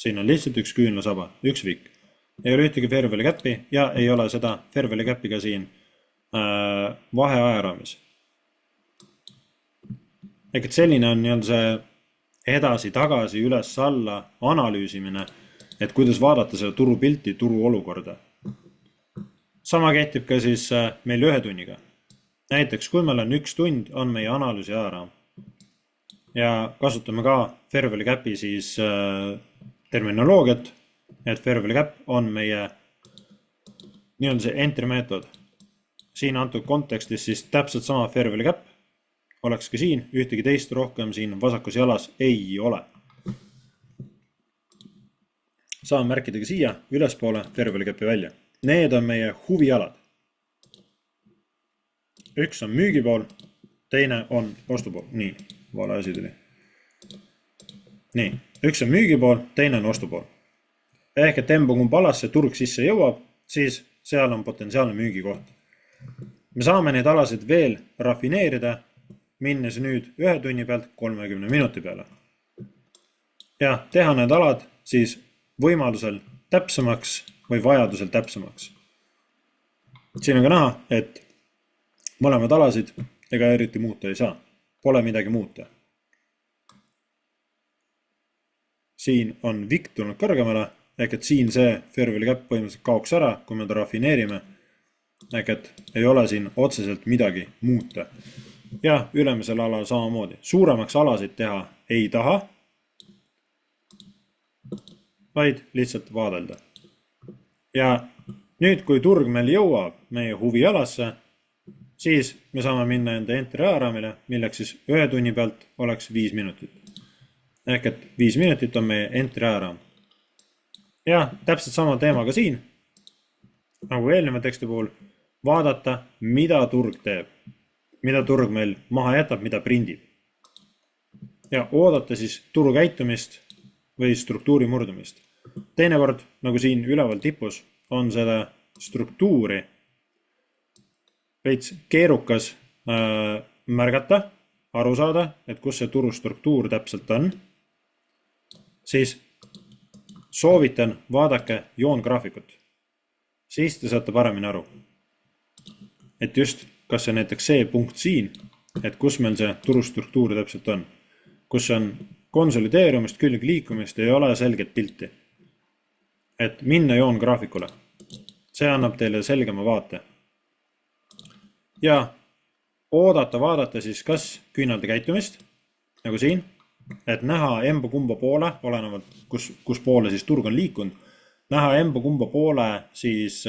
Siin on lihtsalt üks küünlasaba, üks vikk. Ei ole ühtegi fair value cap'i ja ei ole seda fair value cap'i ka siin vaheajaraamis. Ehk et selline on nii-öelda see edasi-tagasi üles-alla analüüsimine, et kuidas vaadata selle turupilti, turu olukorda. Sama kehtib ka siis meil 1 tunniga. Näiteks, kui meil on 1 tund, on meie analüüsi ajaraam. Ja kasutame ka fair value cap'i siis terminoloogiat, et fair value cap on meie nii-öelda see entry meetod. Siin antud kontekstis siis täpselt sama fair value cap oleks ka siin, ühtegi teist rohkem siin vasakus jalas ei ole. Saan märkida ka siia ülespoole fair value cap'i välja. Need on meie huvialad. Üks on müügipool, teine on ostupool. Nii, vale asi tuli. Nii, üks on müügipool, teine on ostupool. Ehk et kumba alasse turg sisse jõuab, siis seal on potentsiaalne müügikoht. Me saame neid alasid veel rafineerida, minnes nüüd 1 tunni pealt 30 minuti peale. Ja teha need alad siis võimalusel täpsemaks või vajadusel täpsemaks. Siin on ka näha, et mõlemad alasid ega eriti muuta ei saa. Pole midagi muuta. Siin on vikk tulnud kõrgemale, ehk et siin see fair value cap põhimõtteliselt kaoks ära, kui me ta rafineerime. Ehk et ei ole siin otseselt midagi muuta. Ja ülemisel alal samamoodi. Suuremaks alasid teha ei taha, vaid lihtsalt vaadelda. Ja nüüd, kui turg meil jõuab meie huvialasse, siis me saame minna enda entry ARAMile, milleks siis 1 tunni pealt oleks 5 minutit. Ehk et 5 minutit on meie entry ARAM. Ja täpselt sama teema ka siin, nagu eelneva teksti puhul, vaadata, mida turg teeb, mida turg meil maha jätab, mida prindib. Ja oodata siis turu käitumist või struktuuri murdumist. Teinekord, nagu siin üleval tipus, on seda struktuuri veits keerukas märgata, aru saada, et kus see turu struktuur täpselt on. Siis soovitan vaadake joongraafikut. Siis te saate paremini aru. Et just, kas see näiteks see punkt siin, et kus meil see turustruktuur täpselt on. Kus on konsolideerumist, külg liikumist, ei ole selget pilti. Et minna joongraafikule. See annab teile selgema vaate. Ja oodata, vaadata siis kas küünalde käitumist, nagu siin, et näha kumba poole, olenevalt kus poole siis turg on liikunud, näha kumba poole siis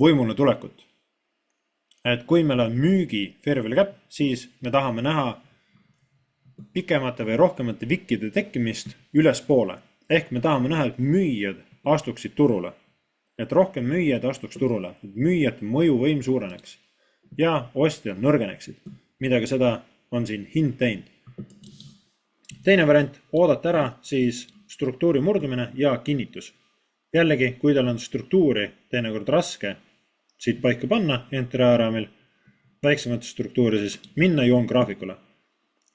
võimule tulekut. Et kui meil on müügi fair value cap, siis me tahame näha pikemate või rohkemate vikkide tekkimist ülespoole. Ehk me tahame näha, et müüjad astuksid turule. Et rohkem müüjad astuks turule, et müüjate mõjuvõim suureneks. Ja ostjad nõrgeneksid, midagi seda on siin hind teinud. Teine variant, oodata ära siis struktuuri murdumine ja kinnitus. Jällegi, kui teil on struktuuri teinekord raske siit paika panna entry ARAMil, väiksemate struktuuri siis minna joongraafikule.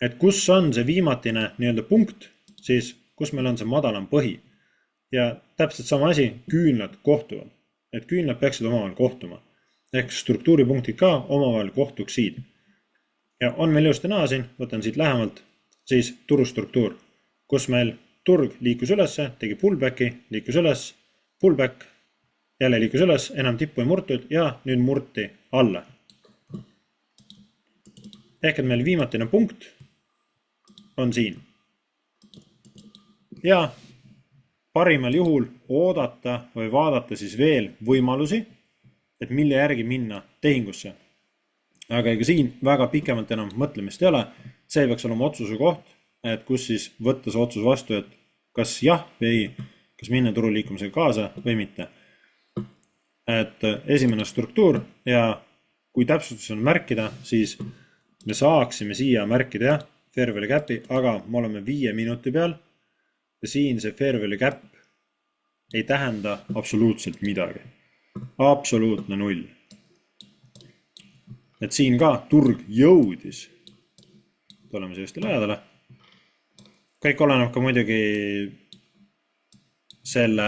et kus on see viimatine nii-öelda punkt, siis kus meil on see madalam põhi. Ja täpselt sama asi, küünlad kohtuvad. Et küünlad peaksid omavahel kohtuma. Ehk struktuuripunktid ka omavahel kohtuksid. Ja on meil ilusti näha siin, võtan siit lähemalt, siis turustruktuur, kus meil turg liikus ülesse, tegi pullbacki, liikus üles, pullback, jälle liikus üles, enam tippu ei murtud ja nüüd murti alla. Ehk et meil viimatine punkt on siin. Ja parimal juhul oodata või vaadata siis veel võimalusi, et mille järgi minna tehingusse. Aga ega siin väga pikemalt enam mõtlemist ei ole. See peaks olema otsuse koht, et kus siis võtta see otsus vastu, et kas jah või ei, kas minna turuliikumisega kaasa või mitte. Et esimene struktuur ja kui täpsustus on märkida, siis me saaksime siia märkida jah, fair value cap'i, aga me oleme 5 minuti peal ja siin see fair value cap ei tähenda absoluutselt midagi. Absoluutne null. Et siin ka turg jõudis. Tuleme siiski lähedale. Kõik oleneb ka muidugi selle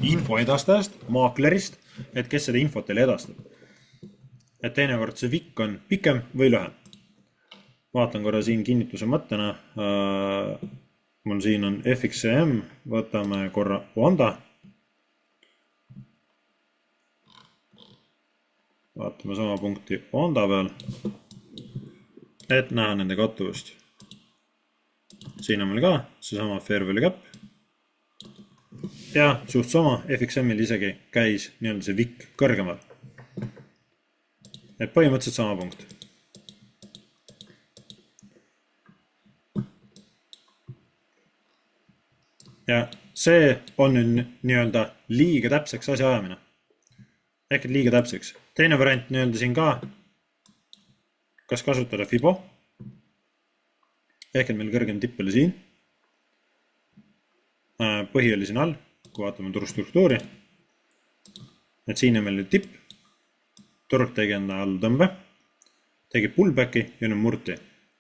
info edastajast, maaklerist, et kes seda infot teile edastab. Et teinekord see vikk on pikem või lühem. Vaatan korra siin kinnituse mõttena. Mul siin on FXM, võtame korra Onda. Vaatame sama punkti Onda peal, et näha nende kattuvust. Siin on meil ka seesama fair value cap. Ja suht sama, FXM-il isegi käis nii-öelda see vikk kõrgemal. Et põhimõtteliselt sama punkt. Ja see on nüüd nii-öelda liiga täpseks asja ajamine. Ehk et liiga täpseks. Teine variant nii-öelda siin ka, kas kasutada FIBO. Ehk et meil kõrgem tipp oli siin. Põhi oli siin all, kui vaatame turustruktuuri. Et siin on meil nüüd tipp. Turg tegi enda all tõmbe. Tegi pullbacki ja nüüd murti.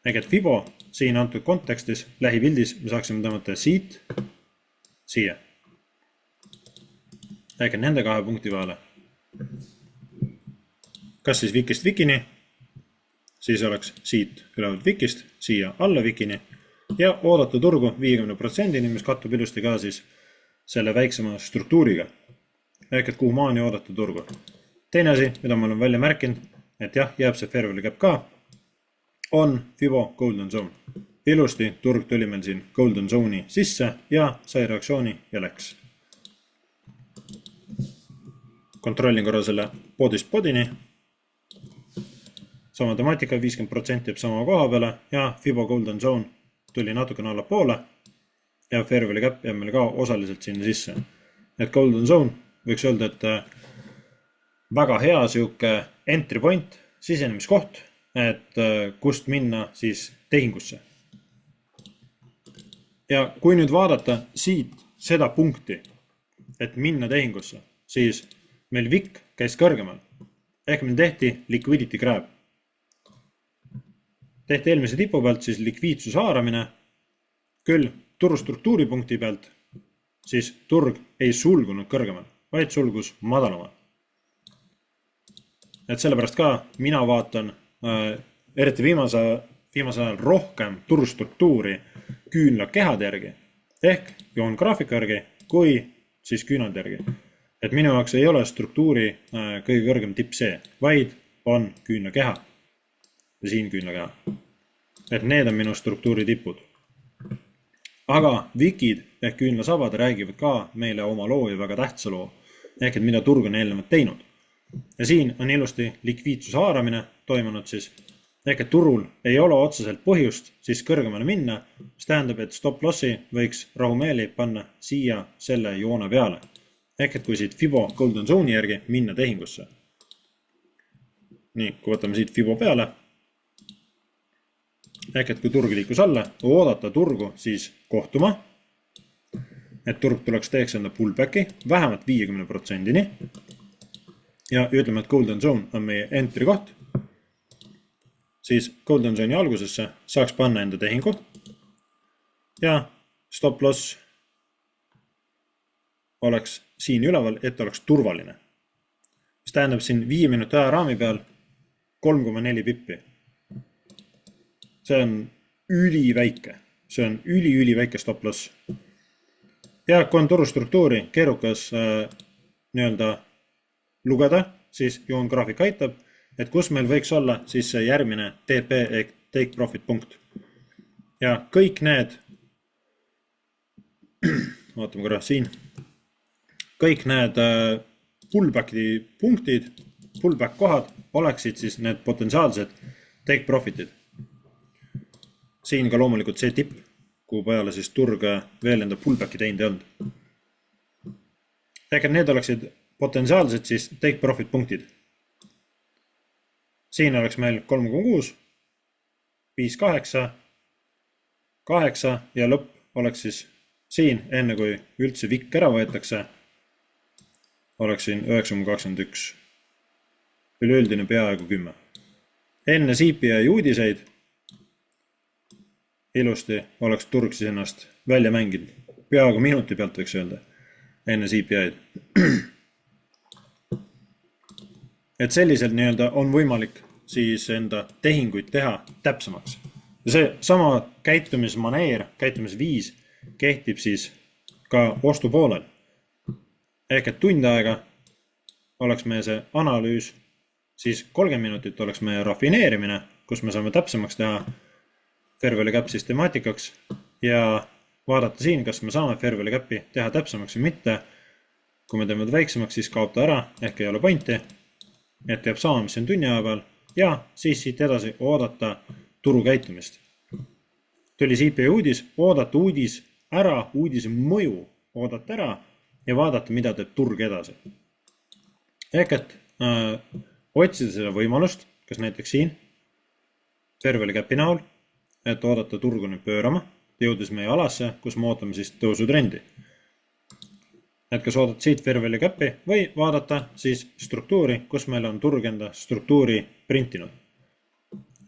Ehk et FIBO siin antud kontekstis, lähipildis, me saaksime tõmmata siit siia. Ehk et nende 2 punkti vahele. Kas siis vikist vikini, siis oleks siit ülevalt vikist, siia alla vikini ja oodata turgu 50%-ni, mis kattub ilusti ka siis selle väiksema struktuuriga. Ehk et kuhu maani oodata turgu. Teine asi, mida ma olen välja märkinud, et jah, jääb see fair value cap ka, on FIBO golden zone. Ilusti turg tuli meil siin golden zone'i sisse ja sai reaktsiooni ja läks. Kontrollin korra selle podist podini. Sama temaatika, 50% jääb sama koha peale ja FIBO golden zone tuli natukene alla poole ja fair value cap jääb meil ka osaliselt sinna sisse. Et golden zone võiks öelda, et väga hea siuke entry point, sisenemiskoht, et kust minna siis tehingusse. Ja kui nüüd vaadata siit seda punkti, et minna tehingusse, siis meil vikk käis kõrgemal. Ehk meil tehti liquidity grab. Tehti eelmise tipu pealt siis likviidsus haaramine. Küll turustruktuuri punkti pealt, siis turg ei sulgunud kõrgemal, vaid sulgus madalamal. Et sellepärast ka mina vaatan eriti viimasel ajal rohkem turustruktuuri küünla kehade järgi, ehk joon graafika järgi, kui siis küünade järgi. Et minu jaoks ei ole struktuuri kõige kõrgem tipp see, vaid on küünla keha ja siin küünla keha. Et need on minu struktuuri tipud. Aga vikid ehk küünlasabad räägivad ka meile oma loo ja väga tähtsa loo, ehk et mida turg on eelnevalt teinud. Ja siin on ilusti likviidsus haaramine toimunud siis. Ehk et turul ei ole otseselt põhjust siis kõrgemale minna, mis tähendab, et stop lossi võiks rahumeeli panna siia selle joone peale. Ehk et kui siit FIBO golden zone'i järgi minna tehingusse. Nii, kui võtame siit FIBO peale. Ehk et kui turg liikus alla, oodata turgu siis kohtuma. Et turg tuleks teeks enda pullbacki vähemalt 50%-ni. Ja ütleme, et golden zone on meie entry koht. siis golden zone'i algusesse saaks panna enda tehingu ja stop loss oleks siin üleval, et oleks turvaline. Mis tähendab siin 5 minuti aja raami peal 3,4 pippi. See on üliväike. See on üliväike stop loss. Ja kui on turustruktuuri keerukas nii-öelda lugeda, siis joongraafik aitab, et kus meil võiks olla siis see järgmine TP ehk take profit punkt. Ja kõik need, vaatame korra siin, kõik need pullbacki punktid, pullback kohad oleksid siis need potentsiaalsed take profitid. Siin ka loomulikult see tipp, kuhu peale siis turg veel enda pullbacki teinud ei olnud. Ehk et need oleksid potentsiaalsed siis take profit punktid. Siin oleks meil 3,6, 5,8, 8 ja lõpp oleks siis siin, enne kui üldse vikk ära võetakse, oleks siin 9,21. Üleüldine peaaegu 10. Enne CPI uudiseid ilusti oleks turg siis ennast välja mänginud. Peaaegu minuti pealt võiks öelda enne CPI-d. Et selliselt nii-öelda on võimalik siis enda tehinguid teha täpsemaks. Ja see sama käitumismaneer, käitumisviis kehtib siis ka ostu poolel. Ehk et tund aega oleks meie see analüüs, siis 30 minutit oleks meie rafineerimine, kus me saame täpsemaks teha fair value gap süstemaatikaks ja vaadata siin, kas me saame fair value gapi teha täpsemaks või mitte. Kui me teeme väiksemaks, siis kaob ta ära, ehk ei ole pointi, et jääb sama, mis on tunni aja peal ja siis siit edasi oodata turu käitumist. Tuli CPI uudis, oodata uudis ära, uudise mõju oodata ära ja vaadata, mida teeb turg edasi. Ehk et otsida seda võimalust, kas näiteks siin fair value gapi näol, et oodata turgu nüüd pöörama, jõudes meie alasse, kus me ootame siis tõusutrendi. Et kas oodata siit fair value gapi või vaadata siis struktuuri, kus meil on turg enda struktuuri printinud.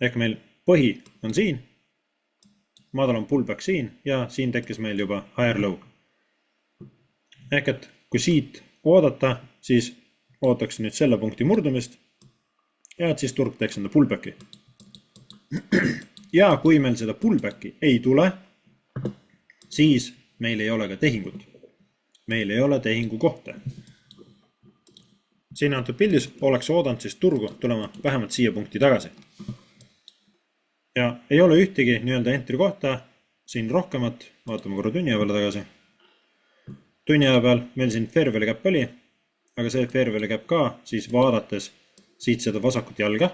Ehk meil põhi on siin, madal on pullback siin ja siin tekkis meil juba higher low. Ehk et kui siit oodata, siis ootaks nüüd selle punkti murdumist ja et siis turg teeks enda pullbacki. Ja kui meil seda pullbacki ei tule, siis meil ei ole ka tehingut. Meil ei ole tehingu kohta. Siin antud pildis oleks oodanud siis turgu tulema vähemalt siia punkti tagasi. Ja ei ole ühtegi nii-öelda entry kohta, siin rohkemat, vaatame korra tunni aja peale tagasi. Tunni aja peal meil siin fair value gap oli, aga see fair value gap ka, siis vaadates siit seda vasakut jalga,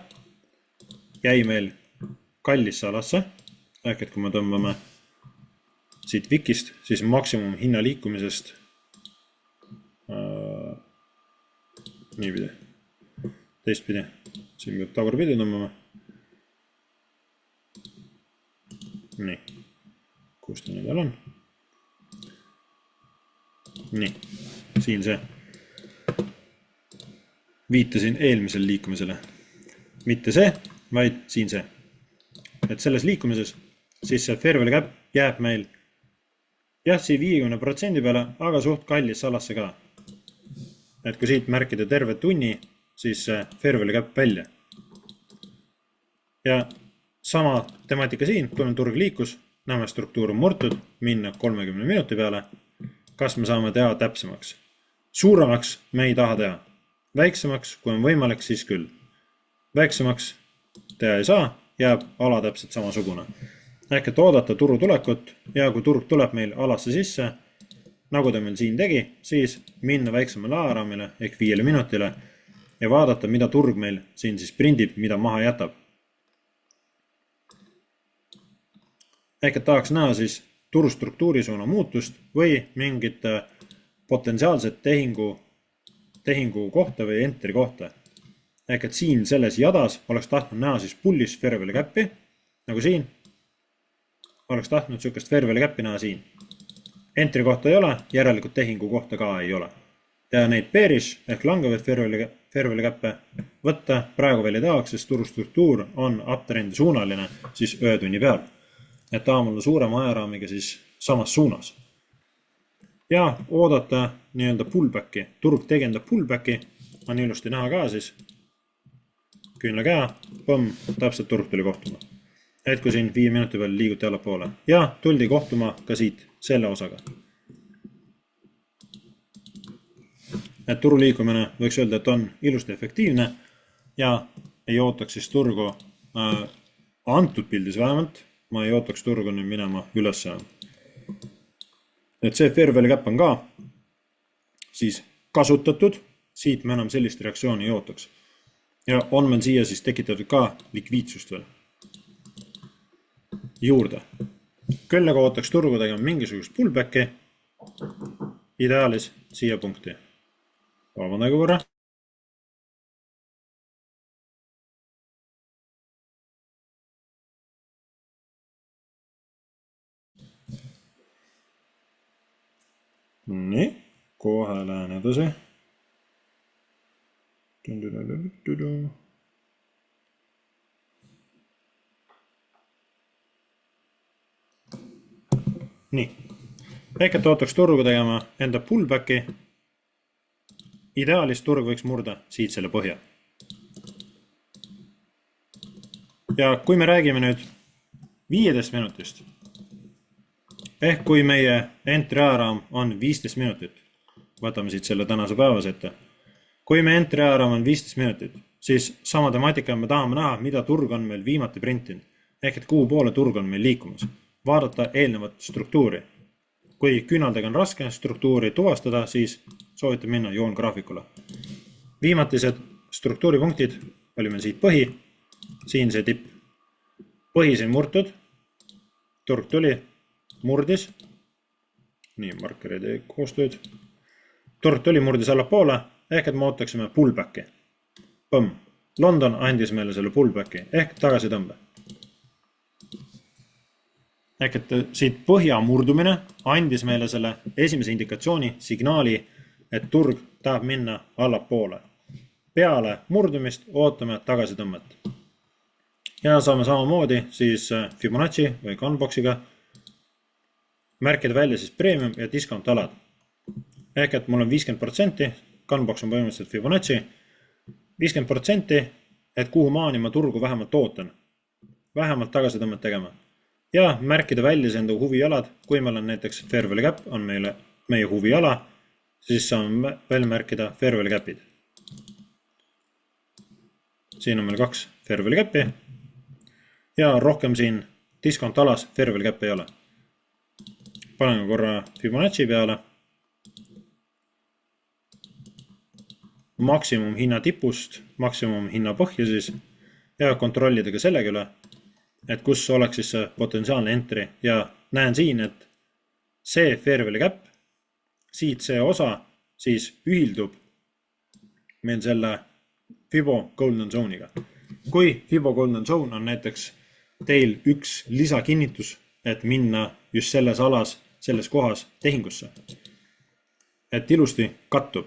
jäi meil kallisse alasse, ehk et kui me tõmbame siit vikist, siis maksimum hinna liikumisest niipidi, teistpidi, siin peab tagurpidi tõmbama. Nii, kus ta nüüd on? Nii, siin see. Viitasin eelmisel liikumisele. Mitte see, vaid siin see. Et selles liikumises siis see fair value gap jääb meil jah, siin 50% peale, aga suht kallis alasse ka. Et kui siit märkida terve tunni, siis see fair value gap välja. Ja sama temaatika siin, kui on turg liikus, näeme struktuur on murtud, minna 30 minuti peale, kas me saame teha täpsemaks. Suuremaks me ei taha teha. Väiksemaks, kui on võimalik, siis küll. Väiksemaks teha ei saa, jääb ala täpselt samasugune. Ehk et oodata turu tulekut ja kui turg tuleb meil alasse sisse, nagu ta meil siin tegi, siis minna väiksemale ajaraamile ehk 5 minutile ja vaadata, mida turg meil siin siis prindib, mida maha jätab. Ehk et tahaks näha siis turustruktuuri suuna muutust või mingit potentsiaalset tehingu kohta või entry kohta. Ehk et siin selles jadas oleks tahtnud näha siis bullish fair value gapi, nagu siin. Oleks tahtnud sükest fair value gapi näha siin. Entry kohta ei ole, järelikult tehingu kohta ka ei ole. ja neid bearish ehk langevaid Fairway'le käppe võtta praegu veel ei tahaks, sest turustruktuur on uptrendi suunaline siis 1 tunni peal. Et tahame olla suurema ajaraamiga siis samas suunas. Ja oodata nii-öelda pullbacki. Turg tegendab pullbacki, on ilusti näha ka siis. Küünla käe, põmm, täpselt turg tuli kohtuma. Et kui siin 5 minuti peal liiguti allapoole. Ja tuldi kohtuma ka siit selle osaga. Et turu liikumine võiks öelda, et on ilusti efektiivne ja ei ootaks siis turgu antud pildis vähemalt. Ma ei ootaks turgu nüüd minema üles. Et see Fairway'le käpp on ka siis kasutatud. Siit me enam sellist reaktsiooni ei ootaks. Ja on meil siia siis tekitatud ka likviidsust veel juurde. Küll aga ootaks turgu tegema mingisugust pullbacki, ideaalis siia punkti. Vabandage korra. Nii, kohe lähen edasi. Nii, ehk et ootaks turgu tegema enda pullbacki. Ideaalis turg võiks murda siit selle põhja. Ja kui me räägime nüüd 15 minutist, ehk kui meie entry ajaraam on 15 minutit, võtame siit selle tänase päevas ette. Kui me entry ajaraam on 15 minutit, siis sama temaatika me tahame näha, mida turg on meil viimati printinud. Ehk et kuhu poole turg on meil liikumas. Vaadata eelnevat struktuuri. Kui küünaldega on raske struktuuri tuvastada, siis soovitan minna joongraafikule. Viimatised struktuuripunktid oli meil siit põhi, siin see tipp. Põhi siin murtud, turg tuli, murdis, nii markerid ei koostööd, turg tuli, murdis allapoole, ehk et me ootaksime pullbacki. Põmm. London andis meile selle pullbacki, ehk tagasi tõmbe. Ehk et siit põhja murdumine andis meile selle esimese indikatsiooni, signaali, et turg tahab minna allapoole. Peale murdumist ootame tagasi tõmmet. Ja saame samamoodi siis Fibonacci või Gunboxiga märkida välja siis premium ja discount alad. Ehk et mul on 50%, Gunbox on põhimõtteliselt Fibonacci, 50%, et kuhu maani ma turgu vähemalt ootan. Vähemalt tagasi tõmmet tegema. Ja märkida välja enda huvialad, kui meil on näiteks Fairway'le käpp, on meie huviala, siis saame välja märkida Fairway'le käpid. Siin on meil 2 Fairway'le käppi ja rohkem siin discount alas Fairway'le käpp ei ole. Panen korra Fibonacci peale. Maksimum hinna tipust, maksimum hinna põhja siis ja kontrollida ka sellega üle, et kus oleks siis see potentsiaalne entry ja näen siin, et see Fairway'le käpp, siit see osa siis ühildub meil selle Fibo Golden Zone'iga. Kui Fibo Golden Zone on näiteks teil üks lisakinnitus, et minna just selles alas, selles kohas tehingusse, et ilusti kattub.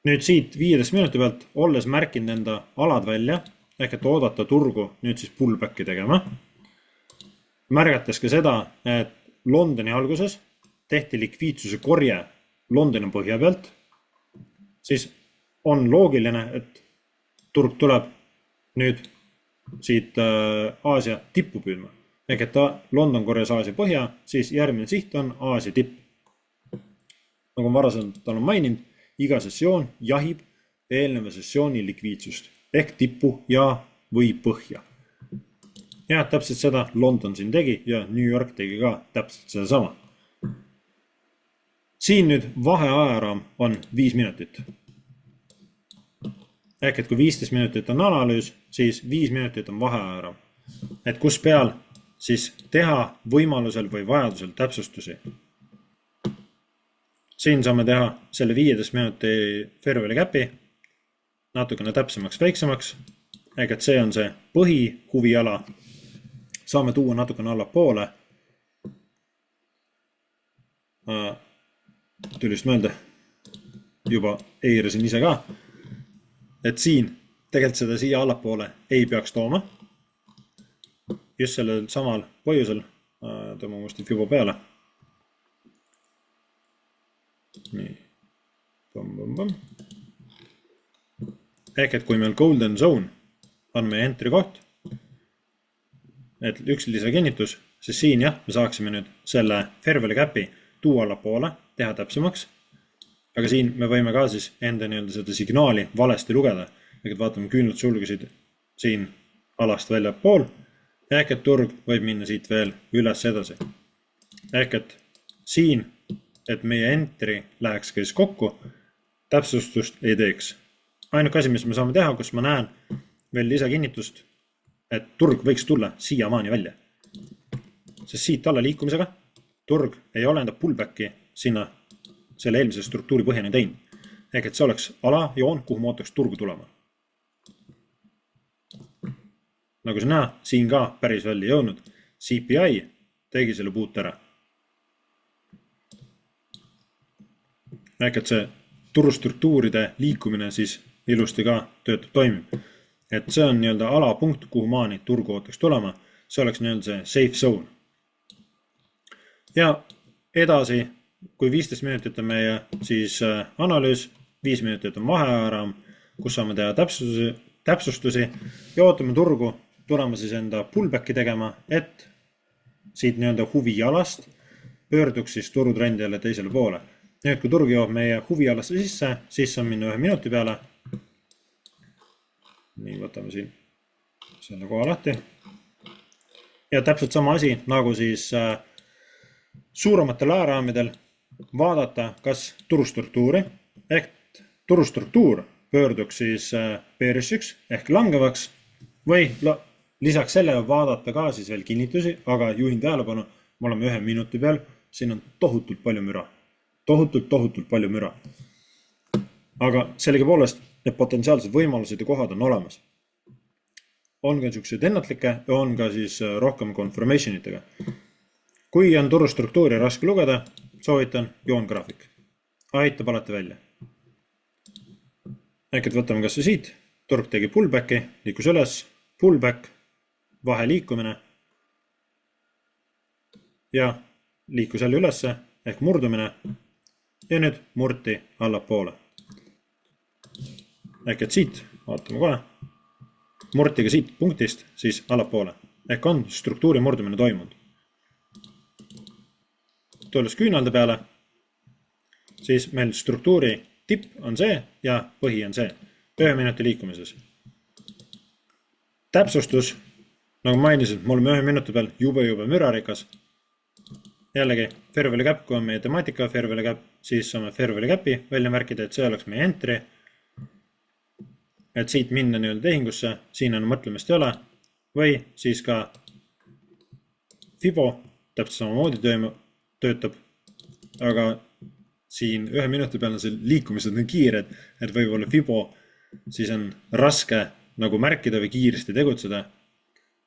Nüüd siit 15 minuti pealt, olles märkinud enda alad välja, ehk et oodata turgu nüüd siis pullbacki tegema. Märgates ka seda, et Londoni alguses tehti likviidsuse korje Londoni põhja pealt, siis on loogiline, et turg tuleb nüüd siit Aasia tippu püüdma. Ehk et London korjas Aasia põhja, siis järgmine siht on Aasia tipp. Nagu varasemalt olen maininud, iga sessioon jahib eelneva sessiooni likviidsust ehk tippu ja või põhja. Ja täpselt seda London siin tegi ja New York tegi ka täpselt seda sama. Siin nüüd vaheajaraam on 5 minutit. Ehk et kui 15 minutit on analüüs, siis 5 minutit on vaheajaraam. Et kus peal siis teha võimalusel või vajadusel täpsustusi. Siin saame teha selle 15 minuti Fairway'le käpi natukene täpsemaks, väiksemaks, ehk et see on see põhi huviala. Saame tuua natukene allapoole. Tuli just meelde. juba eirasin ise ka, et siin tegelikult seda siia allapoole ei peaks tooma. Just sellel samal põhjusel tõmbame uuesti Fibo peale. Nii. Ehk et kui meil golden zone on meie entry koht, et üks lisakinnitus, siis siin jah, me saaksime nüüd selle fair value cap'i tuua allapoole, teha täpsemaks, aga siin me võime ka siis enda seda signaali valesti lugeda, ehk et vaatame küünlad sulgesid siin alast välja pool, ehk et turg võib minna siit veel üles edasi. Ehk et siin, et meie entry läheks käis kokku, täpsustust ei teeks. Ainuke asi, mis me saame teha, kus ma näen veel lisakinnitust, et turg võiks tulla siiamaani välja. Sest siit alla liikumisega turg ei ole enda pullbacki sinna selle eelmise struktuuri põhjani teinud. Ehk et see oleks alajoon, kuhu ma ootaks turgu tulema. Nagu sa näha, siin ka päris välja jõudnud. CPI tegi selle puut ära. Ehk et see turustruktuuride liikumine siis ilusti ka töötab toimib. Et see on alapunkt, kuhu maani turgu ootaks tulema. See oleks see safe zone. Ja edasi, kui 15 minutit on meie siis analüüs, 5 minutit on vaheaaraam, kus saame teha täpsustusi ja ootame turgu tulema siis enda pullbacki tegema, et siit huvialast pöörduks siis turutrend jälle teisele poole. Nüüd, kui turg jõuab meie huvialasse sisse, siis on minna 1 minuti peale. Nii, võtame siin selle koha lahti. Ja täpselt sama asi, nagu siis suurematel ajaraamidel vaadata, kas turustruktuuri, ehk turustruktuur pöörduks siis bearishiks ehk langevaks või lisaks sellele vaadata ka siis veel kinnitusi, aga juhin tähelepanu, me oleme 1 minuti peal, siin on tohutult palju müra. Tohutult palju müra. Aga sellegipoolest need potentsiaalsed võimalused ja kohad on olemas. On ka niisugused ennatlikke ja on ka siis rohkem confirmationitega. Kui on turustruktuuri raske lugeda, soovitan joongraafik. Aitab alati välja. Ehk et võtame kas siit, turg tegi pullbacki, liikus üles, pullback, vahe liikumine ja liikus jälle ülesse ehk murdumine ja nüüd murti allapoole. Ehk et siit, vaatame kohe, murtiga siit punktist siis allapoole. Ehk on struktuuri murdumine toimunud. Tulles küünalde peale, siis meil struktuuri tipp on see ja põhi on see. 1 minuti liikumises. Täpsustus, nagu mainisin, me oleme 1 minuti peal jube mürarikas. Jällegi, fair value cap, kui on meie temaatika fair value cap, siis saame fair value capi välja märkida, et see oleks meie entry. Et siit minna tehingusse, siin on mõtlemist ei ole, või siis ka Fibo täpselt samamoodi töötab, aga siin 1 minuti peal on see liikumised on kiired, et võib-olla Fibo siis on raske nagu märkida või kiiresti tegutseda.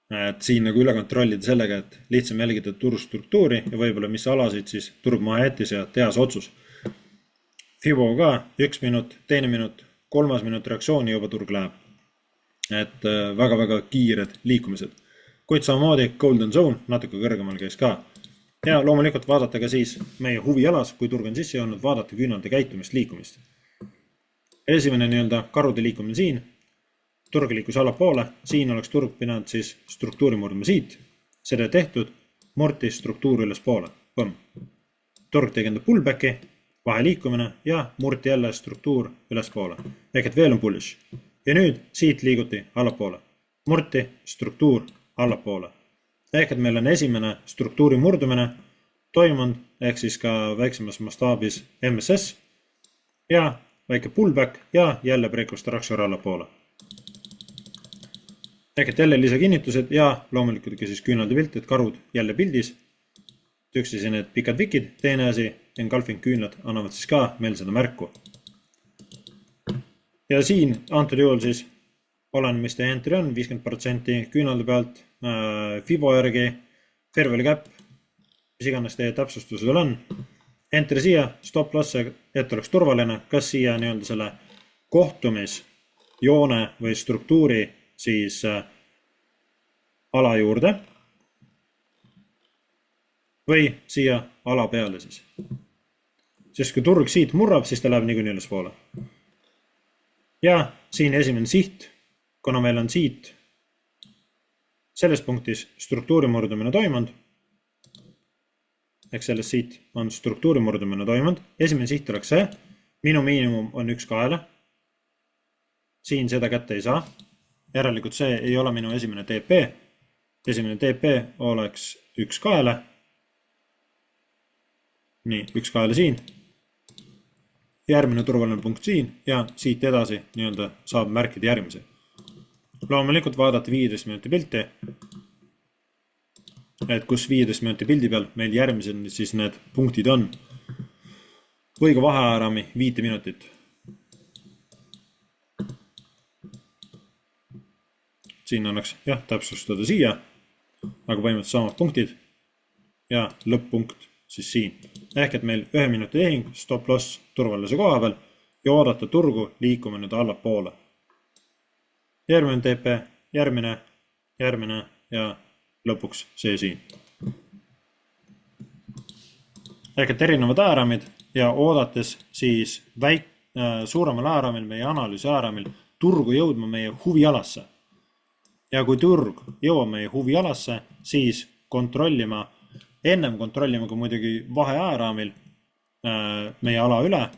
Et siin nagu üle kontrollida sellega, et lihtsam jälgida turustruktuuri ja võib-olla mis alasid siis turg maha jättis ja teha see otsus. Fibo ka 1 minut, 2 minut, 3 minut reaktsiooni juba turg läheb. Et väga kiired liikumised. Kuid samamoodi golden zone natuke kõrgemal käis ka. Ja loomulikult vaadata ka siis meie huvialas, kui turg on sisse jõudnud, vaadata küünalde käitumist liikumist. Esimene karude liikumine siin. Turg liikus allapoole, siin oleks turg pidanud siis struktuuri murdma siit, seda tehtud, murti struktuur üles poole. Turg tegi enda pullbacki, vahe liikumine ja murti jälle struktuur üles poole. Ehk et veel on bullish. Ja nüüd siit liiguti allapoole. Murti struktuur allapoole. Ehk et meil on esimene struktuuri murdumine toimunud, ehk siis ka väiksemas mastaabis MSS ja väike pullback ja jälle break of structure allapoole. Ehk et jälle lisakinnitused ja loomulikult ka siis küünalde pilt, et karud jälle pildis. Üks siis need pikad vikid, teine asi, engulfing küünlad annavad siis ka meil seda märku. Ja siin antud juhul siis olen, mis teie entry on, 50% küünalde pealt, Fibo järgi, fair value cap, mis iganes teie täpsustusel on. enter siia, stop loss, et oleks turvaline, kas siia nii-öelda selle kohtumisjoone või struktuuri siis ala juurde või siia ala peale siis. Sest kui turg siit murrab, siis ta läheb niikuinii ülespoole. Ja siin esimene siht, kuna meil on siit selles punktis struktuuri murdumine toimunud, ehk sellest siit on struktuuri murdumine toimunud. Esimene siht oleks see, minu miinimum on 1-2. Siin seda kätte ei saa. Järelikult see ei ole minu esimene TP. Esimene TP oleks 1-2. Nii, 1-2 siin. Järgmine turvaline punkt siin ja siit edasi nii-öelda saab märkida järgmise. Loomulikult vaadata 15 minuti pilti, et kus 15 minuti pildi peal meil järgmised siis need punktid on. Või ka vaheaarami 5 minutit. Siin oleks täpsustada siia, aga põhimõtteliselt samad punktid ja lõpp-punkt siis siin. Ehk et meil 1 minuti tehing, stop loss turvalise koha peal ja oodata turgu liikuma nüüd allapoole. Järgmine TP, järgmine ja lõpuks see siin. Ehk et erinevad ääramid ja oodates siis suuremal ääramil, meie analüüsi ääramil turgu jõudma meie huvialasse. Ja kui turg jõuab meie huvialasse, siis ennem kontrollima kui muidugi vahe ääramil meie ala üle.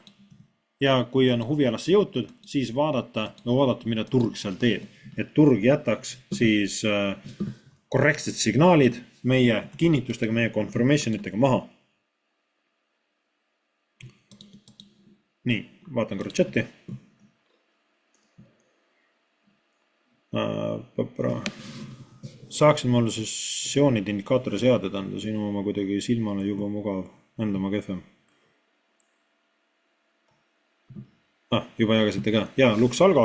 Ja kui on huvialasse jõutud, siis vaadata ja oodata, mida turg seal teeb. Et turg jätaks siis korrektsed signaalid meie kinnitustega, meie confirmationitega maha. Nii, vaatan korra chati. Saaksin mulle sessioonid indikaatori seaded anda, sinu oma kuidagi silmale juba mugav, enda oma kehvem. Juba jagasite ka. Ja, Lux Algo.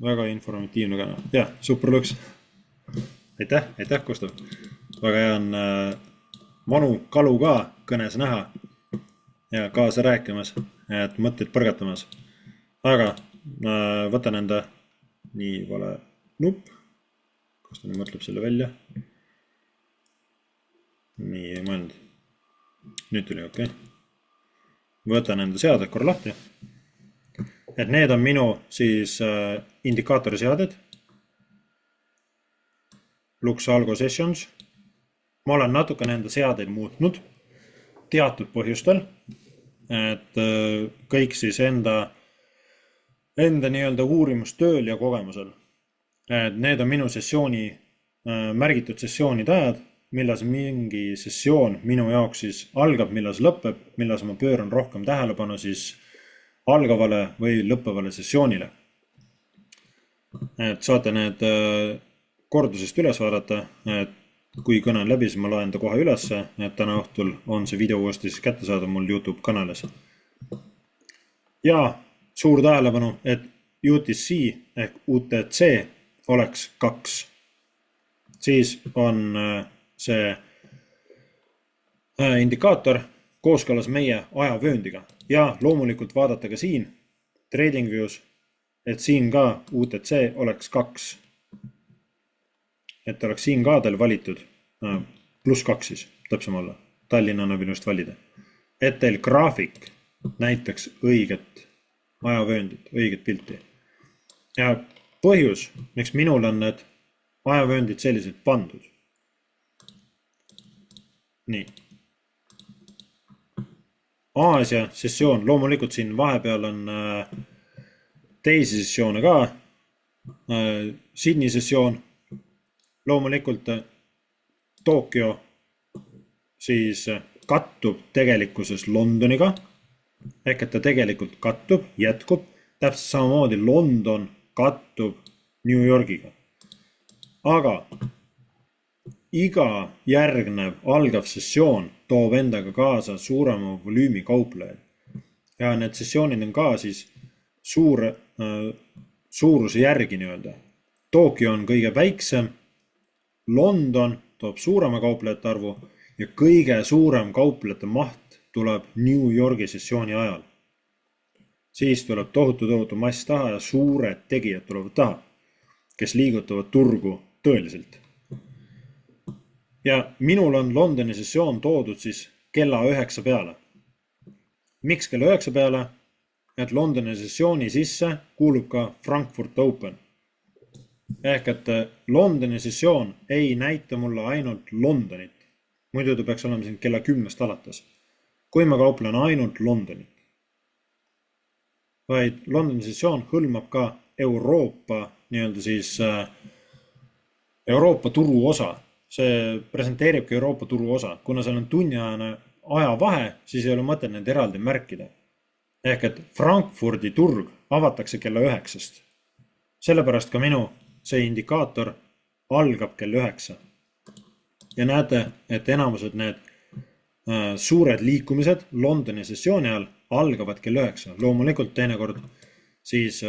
Väga informatiivne kanal. Ja, super Lux. Aitäh, Gustav. Väga hea on vanu kalu ka kõnes näha ja kaasa rääkimas, et mõtteid põrgatamas. Aga võtan enda nii vale nupp. Kas ta nüüd mõtleb selle välja? Nii, ei mõelnud. Nüüd tuli okei. Võtan enda seaded korra lahti. Et need on minu siis indikaatori seaded. Lux Algo Sessions. Ma olen natuke enda seadeid muutnud teatud põhjustel. Et kõik siis enda nii-öelda uurimustööl ja kogemusel. Et need on minu sessiooni, märgitud sessioonide ajad, millas mingi sessioon minu jaoks siis algab, millas lõpeb, millas ma pööran rohkem tähelepanu siis algavale või lõppevale sessioonile. Et saate need kordusest üles vaadata, et kui kõne on läbi, siis ma laen ta kohe ülesse, et täna õhtul on see video uuesti siis kätte saada mul YouTube kanalis. Ja suur tähelepanu, et UTC ehk UTC oleks 2. Siis on see indikaator kooskõlas meie ajavööndiga. Ja loomulikult vaadata ka siin Trading Views, et siin ka UTC oleks 2. Et oleks siin ka teil valitud +2 siis, täpsem olla. Tallinna annab ilust valida. Et teil graafik näitaks õiget ajavööndit, õiget pilti. Ja põhjus, miks minul on need ajavööndid selliselt pandud. Nii. Aasia sessioon, loomulikult siin vahepeal on teisi sessioone ka. Sydney sessioon, loomulikult Tokyo siis kattub tegelikkuses Londoniga. Ehk et ta tegelikult kattub, jätkub, täpselt samamoodi London kattub New Yorgiga. Aga iga järgnev algav sessioon toob endaga kaasa suurema volüümi kauplejaid. Ja need sessioonid on ka siis suuruse järgi nii-öelda. Tokyo on kõige väiksem, London toob suurema kauplejate arvu ja kõige suurem kauplejate maht tuleb New Yorgi sessiooni ajal. Siis tuleb tohutu mass taha ja suured tegijad tulevad taha, kes liigutavad turgu tõeliselt. Ja minul on Londoni sessioon toodud siis kella 9 peale. Miks kella 9 peale? Et Londoni sessiooni sisse kuulub ka Frankfurt Open. Ehk et Londoni sessioon ei näita mulle ainult Londonit. Muidu ta peaks olema siin kella 10 alates. Kui ma kauplen ainult Londonit. Vaid Londoni sessioon hõlmab ka Euroopa, nii-öelda siis Euroopa turu osa. See presenteeribki Euroopa turu osa. Kuna seal on tunniajane aja vahe, siis ei ole mõtet need eraldi märkida. Ehk et Frankfurdi turg avatakse kella 9. Sellepärast ka minu see indikaator algab kell 9. Ja näete, et enamused need suured liikumised Londoni sessiooni ajal algavad kell 9. Loomulikult teinekord siis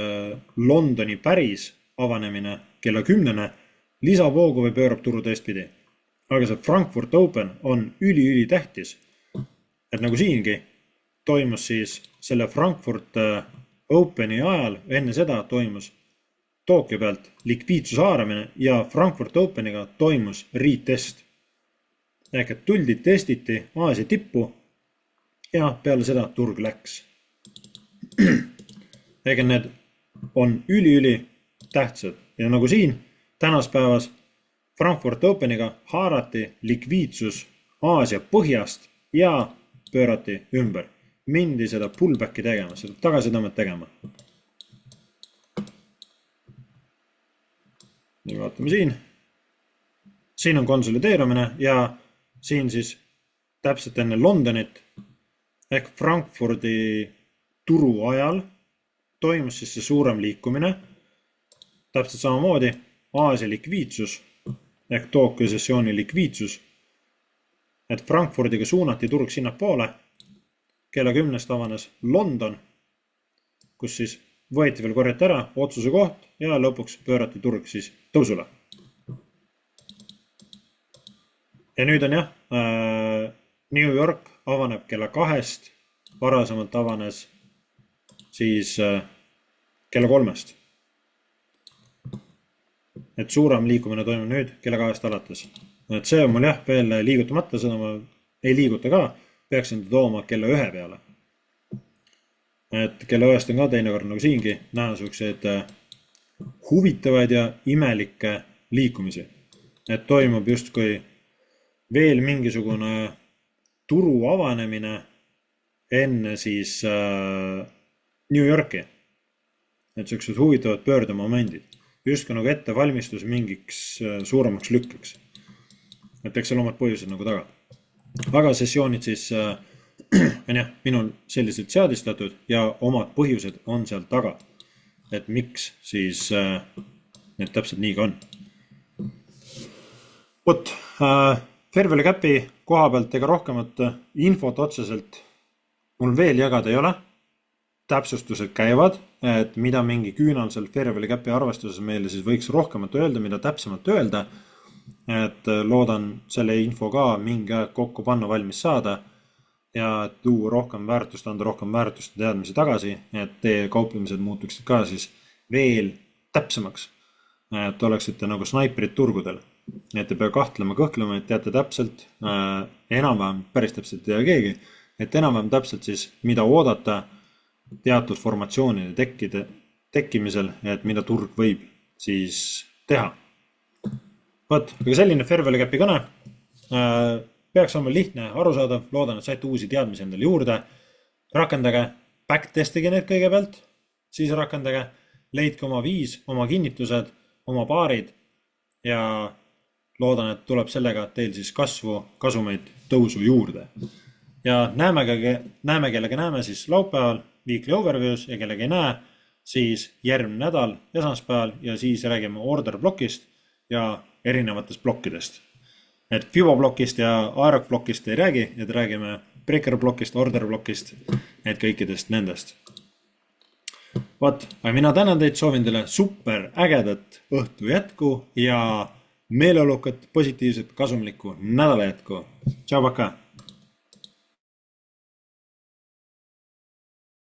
Londoni päris avanemine kella 10 lisab hoogu või pöörab turu teistpidi. Aga see Frankfurt Open on üli tähtis. Et nagu siingi toimus siis selle Frankfurt Openi ajal, enne seda toimus Tokyo pealt likviidsuse haaramine ja Frankfurt Openiga toimus retest. Ehk et tuldi, testiti Aasia tippu ja peale seda turg läks. Ehk et need on üli tähtsad. Ja nagu siin tänaspäevas Frankfurt Openiga haarati likviidsus Aasia põhjast ja pöörati ümber. Mindi seda pullbacki tegema, seda tagasitõmmet tegema. Nii vaatame siin. Siin on konsolideerumine ja siin siis täpselt enne Londonit ehk Frankfurdi turu ajal toimus siis see suurem liikumine. Täpselt samamoodi Aasia likviidsus ehk Tokyo sessiooni likviidsus. Et Frankfurdiga suunati turg sinna poole. Kella 10 avanes London, kus siis võeti veel korjata ära otsuse koht ja lõpuks pöörati turg siis tõusule. Ja nüüd on jah, New York avaneb kella 2, varasemalt avanes siis kella 3. Et suurem liikumine toimub nüüd kella 2 alates. Et see on mul jah veel liigutamata, seda ma ei liiguta ka, peaksin tooma kella 1 peale. Et kella 1 on ka teinekord nagu siingi näha selliseid huvitavaid ja imelikke liikumisi. Et toimub justkui veel mingisugune turu avanemine enne siis New Yorki. Et sellised huvitavad pöördemomendid. Justkui nagu ette valmistus mingiks suuremaks lükkeks. Et eks seal omad põhjused nagu taga. Aga sessioonid siis on jah, minul selliselt seadistatud ja omad põhjused on seal taga. Et miks siis need täpselt nii ka on. Võt, Fairvalue Capi koha pealt ega rohkemat infot otseselt mul veel jagada ei ole. Täpsustused käivad, et mida mingi küünal seal Fairvalue Capi arvestuses meile siis võiks rohkemat öelda, mida täpsemalt öelda. Et loodan selle info ka mingi aeg kokku panna valmis saada ja tuua rohkem väärtust, anda rohkem väärtust ja teadmisi tagasi, et teie kauplemised muutuksid ka siis veel täpsemaks. Et oleksite nagu snaiprid turgudel. Et te pea kahtlema, kõhklema, et teate täpselt, enam-vähem, päris täpselt ei tea keegi, et enam-vähem täpselt siis, mida oodata teatud formatsioonide tekkimisel, et mida turg võib siis teha. Võt, aga selline Fairvalue Capi kõne peaks olema lihtne, arusaadav, loodan, et saite uusi teadmisi endale juurde. Rakendage, backtestige need kõigepealt, siis rakendage, leidke oma viis, oma kinnitused, oma paarid ja loodan, et tuleb sellega teil siis kasvu, kasumeid, tõusu juurde. Ja näeme, kellega näeme siis laupäeval weekly overviews ja kellega ei näe, siis järgmine nädal esmaspäeval ja siis räägime order blokist ja erinevatest blokkidest. Et FIBO blokist ja AROC blokist ei räägi, et räägime breaker blokist, order blokist, et kõikidest nendest. Võt, aga mina tänan teid, soovin teile super ägedat õhtu jätku ja meeleolukat, positiivset, kasumlikku nädala jätku. tšau, Paka!